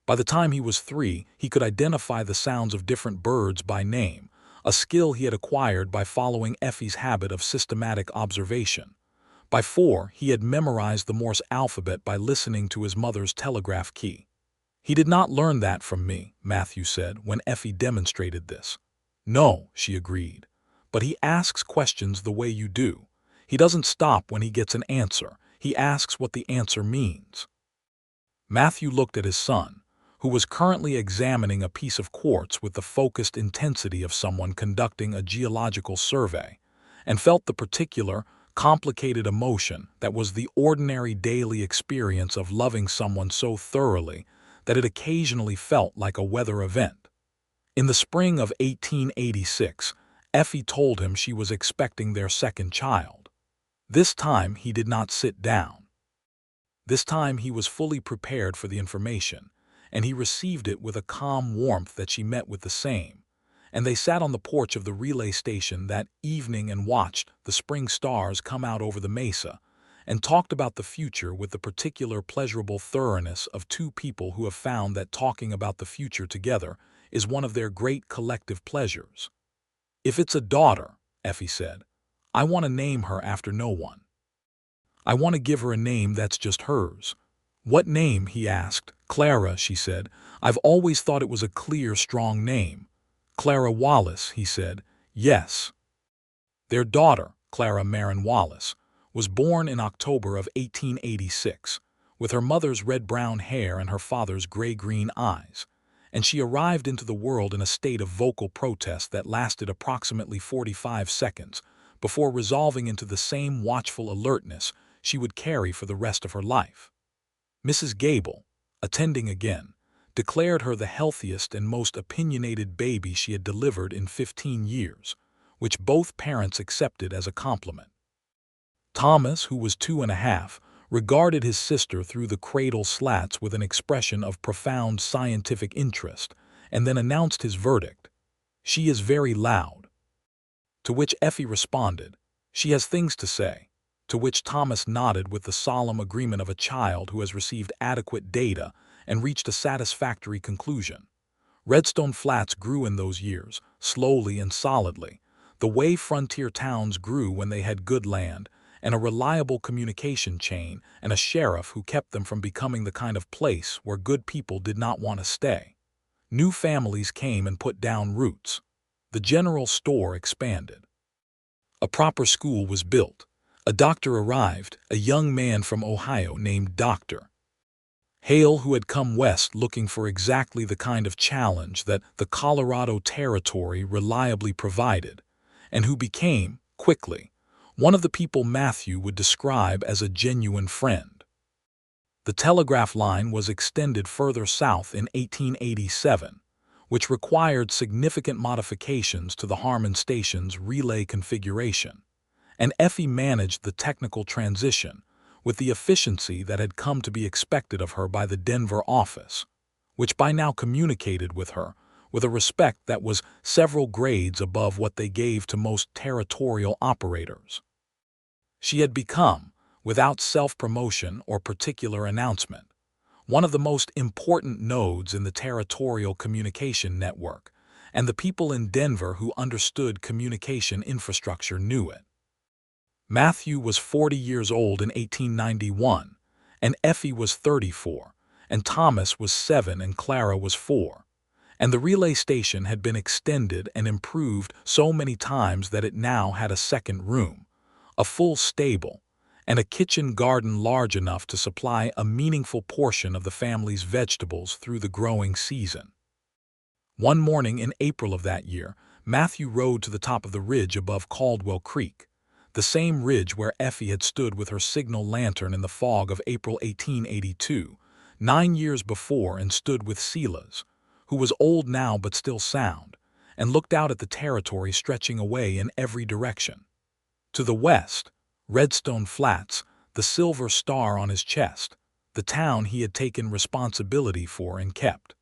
Speaker 1: By the time he was 3, he could identify the sounds of different birds by name, a skill he had acquired by following Effie's habit of systematic observation. By 4, he had memorized the Morse alphabet by listening to his mother's telegraph key. "He did not learn that from me," Matthew said when Effie demonstrated this. "No," she agreed, "but he asks questions the way you do. He doesn't stop when he gets an answer. He asks what the answer means." Matthew looked at his son, who was currently examining a piece of quartz with the focused intensity of someone conducting a geological survey, and felt the particular, complicated emotion that was the ordinary daily experience of loving someone so thoroughly that it occasionally felt like a weather event. In the spring of 1886, Effie told him she was expecting their second child. This time he did not sit down. This time he was fully prepared for the information, and he received it with a calm warmth that she met with the same, and they sat on the porch of the relay station that evening and watched the spring stars come out over the mesa, and talked about the future with the particular pleasurable thoroughness of two people who have found that talking about the future together is one of their great collective pleasures. "If it's a daughter," Effie said, "I want to name her after no one. I want to give her a name that's just hers. "What name?" he asked. "Clara," she said. "I've always thought it was a clear, strong name." "Clara Wallace," he said. "Yes." Their daughter, Clara Marin Wallace, was born in October of 1886, with her mother's red-brown hair and her father's gray-green eyes, and she arrived into the world in a state of vocal protest that lasted approximately 45 seconds before resolving into the same watchful alertness she would carry for the rest of her life. Mrs. Gable, attending again, declared her the healthiest and most opinionated baby she had delivered in 15 years, which both parents accepted as a compliment. Thomas, who was 2.5, regarded his sister through the cradle slats with an expression of profound scientific interest, and then announced his verdict: "She is very loud." To which Effie responded, "She has things to say." To which Thomas nodded with the solemn agreement of a child who has received adequate data and reached a satisfactory conclusion. Redstone Flats grew in those years, slowly and solidly, the way frontier towns grew when they had good land and a reliable communication chain and a sheriff who kept them from becoming the kind of place where good people did not want to stay. New families came and put down roots. The general store expanded. A proper school was built. A doctor arrived, a young man from Ohio named Dr. Hale, who had come west looking for exactly the kind of challenge that the Colorado Territory reliably provided, and who became, quickly, one of the people Matthew would describe as a genuine friend. The telegraph line was extended further south in 1887, which required significant modifications to the Harmon Station's relay configuration, and Effie managed the technical transition with the efficiency that had come to be expected of her by the Denver office, which by now communicated with her with a respect that was several grades above what they gave to most territorial operators. She had become, without self-promotion or particular announcement, one of the most important nodes in the territorial communication network, and the people in Denver who understood communication infrastructure knew it. Matthew was 40 years old in 1891, and Effie was 34, and Thomas was 7 and Clara was 4, and the relay station had been extended and improved so many times that it now had a second room, a full stable, and a kitchen garden large enough to supply a meaningful portion of the family's vegetables through the growing season. One morning in April of that year, Matthew rode to the top of the ridge above Caldwell Creek, the same ridge where Effie had stood with her signal lantern in the fog of April 1882, 9 years before, and stood with Silas, who was old now but still sound, and looked out at the territory stretching away in every direction. To the west, Redstone Flats, the silver star on his chest, the town he had taken responsibility for and kept.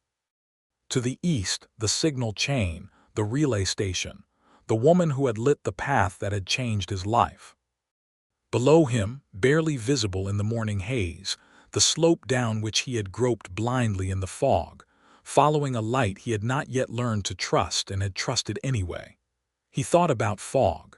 Speaker 1: To the east, the signal chain, the relay station, the woman who had lit the path that had changed his life. Below him, barely visible in the morning haze, the slope down which he had groped blindly in the fog, following a light he had not yet learned to trust and had trusted anyway. He thought about fog,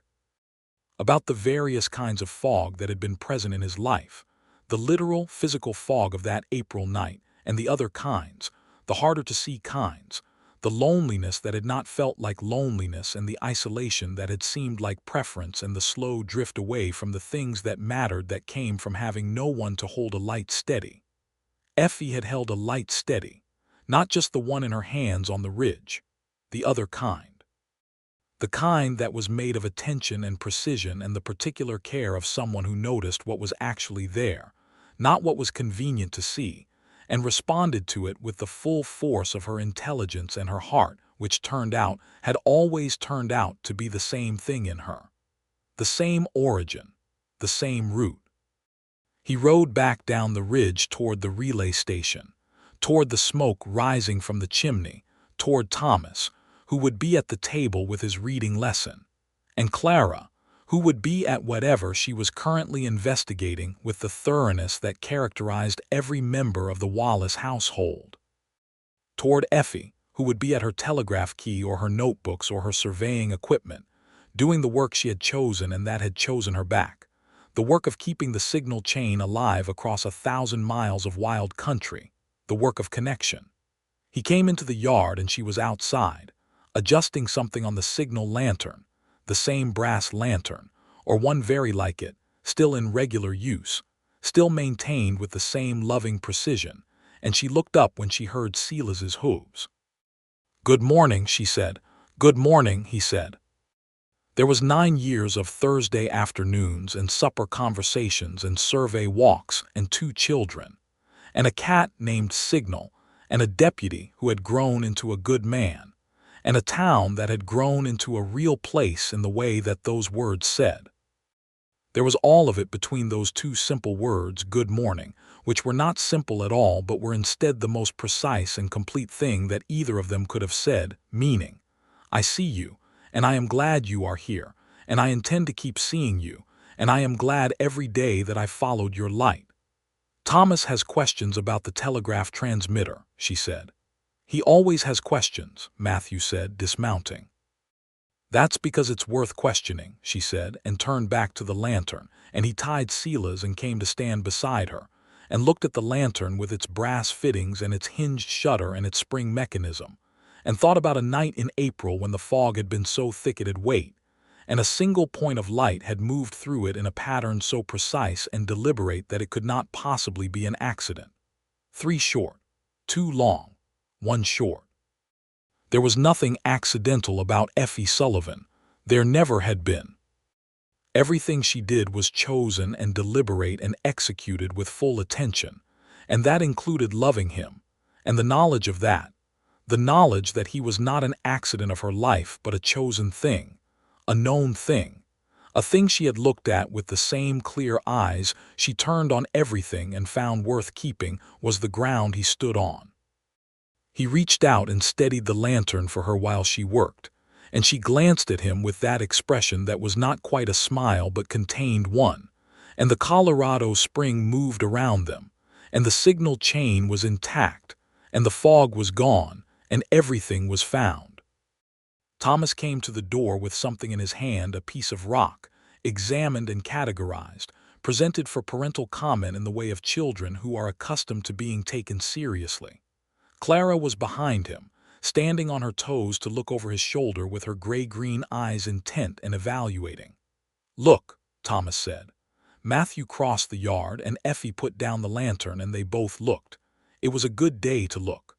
Speaker 1: about the various kinds of fog that had been present in his life, the literal, physical fog of that April night, and the other kinds, the harder-to-see kinds, the loneliness that had not felt like loneliness and the isolation that had seemed like preference and the slow drift away from the things that mattered that came from having no one to hold a light steady. Effie had held a light steady, not just the one in her hands on the ridge, the other kind. The kind that was made of attention and precision and the particular care of someone who noticed what was actually there, not what was convenient to see, and responded to it with the full force of her intelligence and her heart, which had always turned out to be the same thing in her. The same origin, the same root. He rode back down the ridge toward the relay station, toward the smoke rising from the chimney, toward Thomas, who would be at the table with his reading lesson, and Clara, who would be at whatever she was currently investigating with the thoroughness that characterized every member of the Wallace household. Toward Effie, who would be at her telegraph key or her notebooks or her surveying equipment, doing the work she had chosen and that had chosen her back, the work of keeping the signal chain alive across 1,000 miles of wild country, the work of connection. He came into the yard and she was outside, adjusting something on the signal lantern, the same brass lantern, or one very like it, still in regular use, still maintained with the same loving precision, and she looked up when she heard Silas's hooves. "Good morning," she said. "Good morning," he said. There was 9 years of Thursday afternoons and supper conversations and survey walks and 2 children, and a cat named Signal, and a deputy who had grown into a good man, and a town that had grown into a real place in the way that those words said. There was all of it between those 2 simple words, good morning, which were not simple at all but were instead the most precise and complete thing that either of them could have said, meaning, I see you, and I am glad you are here, and I intend to keep seeing you, and I am glad every day that I followed your light. Thomas has questions about the telegraph transmitter, she said. He always has questions, Matthew said, dismounting. That's because it's worth questioning, she said, and turned back to the lantern, and he tied Silas and came to stand beside her, and looked at the lantern with its brass fittings and its hinged shutter and its spring mechanism, and thought about a night in April when the fog had been so thick it had weight, and a single point of light had moved through it in a pattern so precise and deliberate that it could not possibly be an accident. 3 short, 2 long, 1 short. There was nothing accidental about Effie Sullivan. There never had been. Everything she did was chosen and deliberate and executed with full attention, and that included loving him, and the knowledge of that, the knowledge that he was not an accident of her life but a chosen thing, a known thing, a thing she had looked at with the same clear eyes she turned on everything and found worth keeping was the ground he stood on. He reached out and steadied the lantern for her while she worked, and she glanced at him with that expression that was not quite a smile but contained one, and the Colorado Spring moved around them, and the signal chain was intact, and the fog was gone, and everything was found. Thomas came to the door with something in his hand, a piece of rock, examined and categorized, presented for parental comment in the way of children who are accustomed to being taken seriously. Clara was behind him, standing on her toes to look over his shoulder with her gray-green eyes intent and evaluating. "Look," Thomas said. Matthew crossed the yard and Effie put down the lantern and they both looked. It was a good day to look.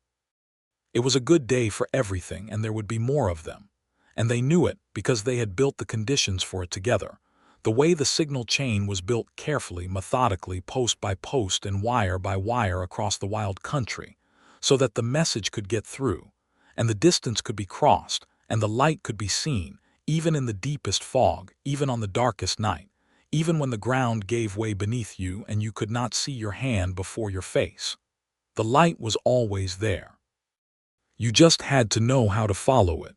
Speaker 1: It was a good day for everything and there would be more of them. And they knew it because they had built the conditions for it together. The way the signal chain was built carefully, methodically, post by post and wire by wire across the wild country, so that the message could get through, and the distance could be crossed, and the light could be seen, even in the deepest fog, even on the darkest night, even when the ground gave way beneath you and you could not see your hand before your face. The light was always there. You just had to know how to follow it.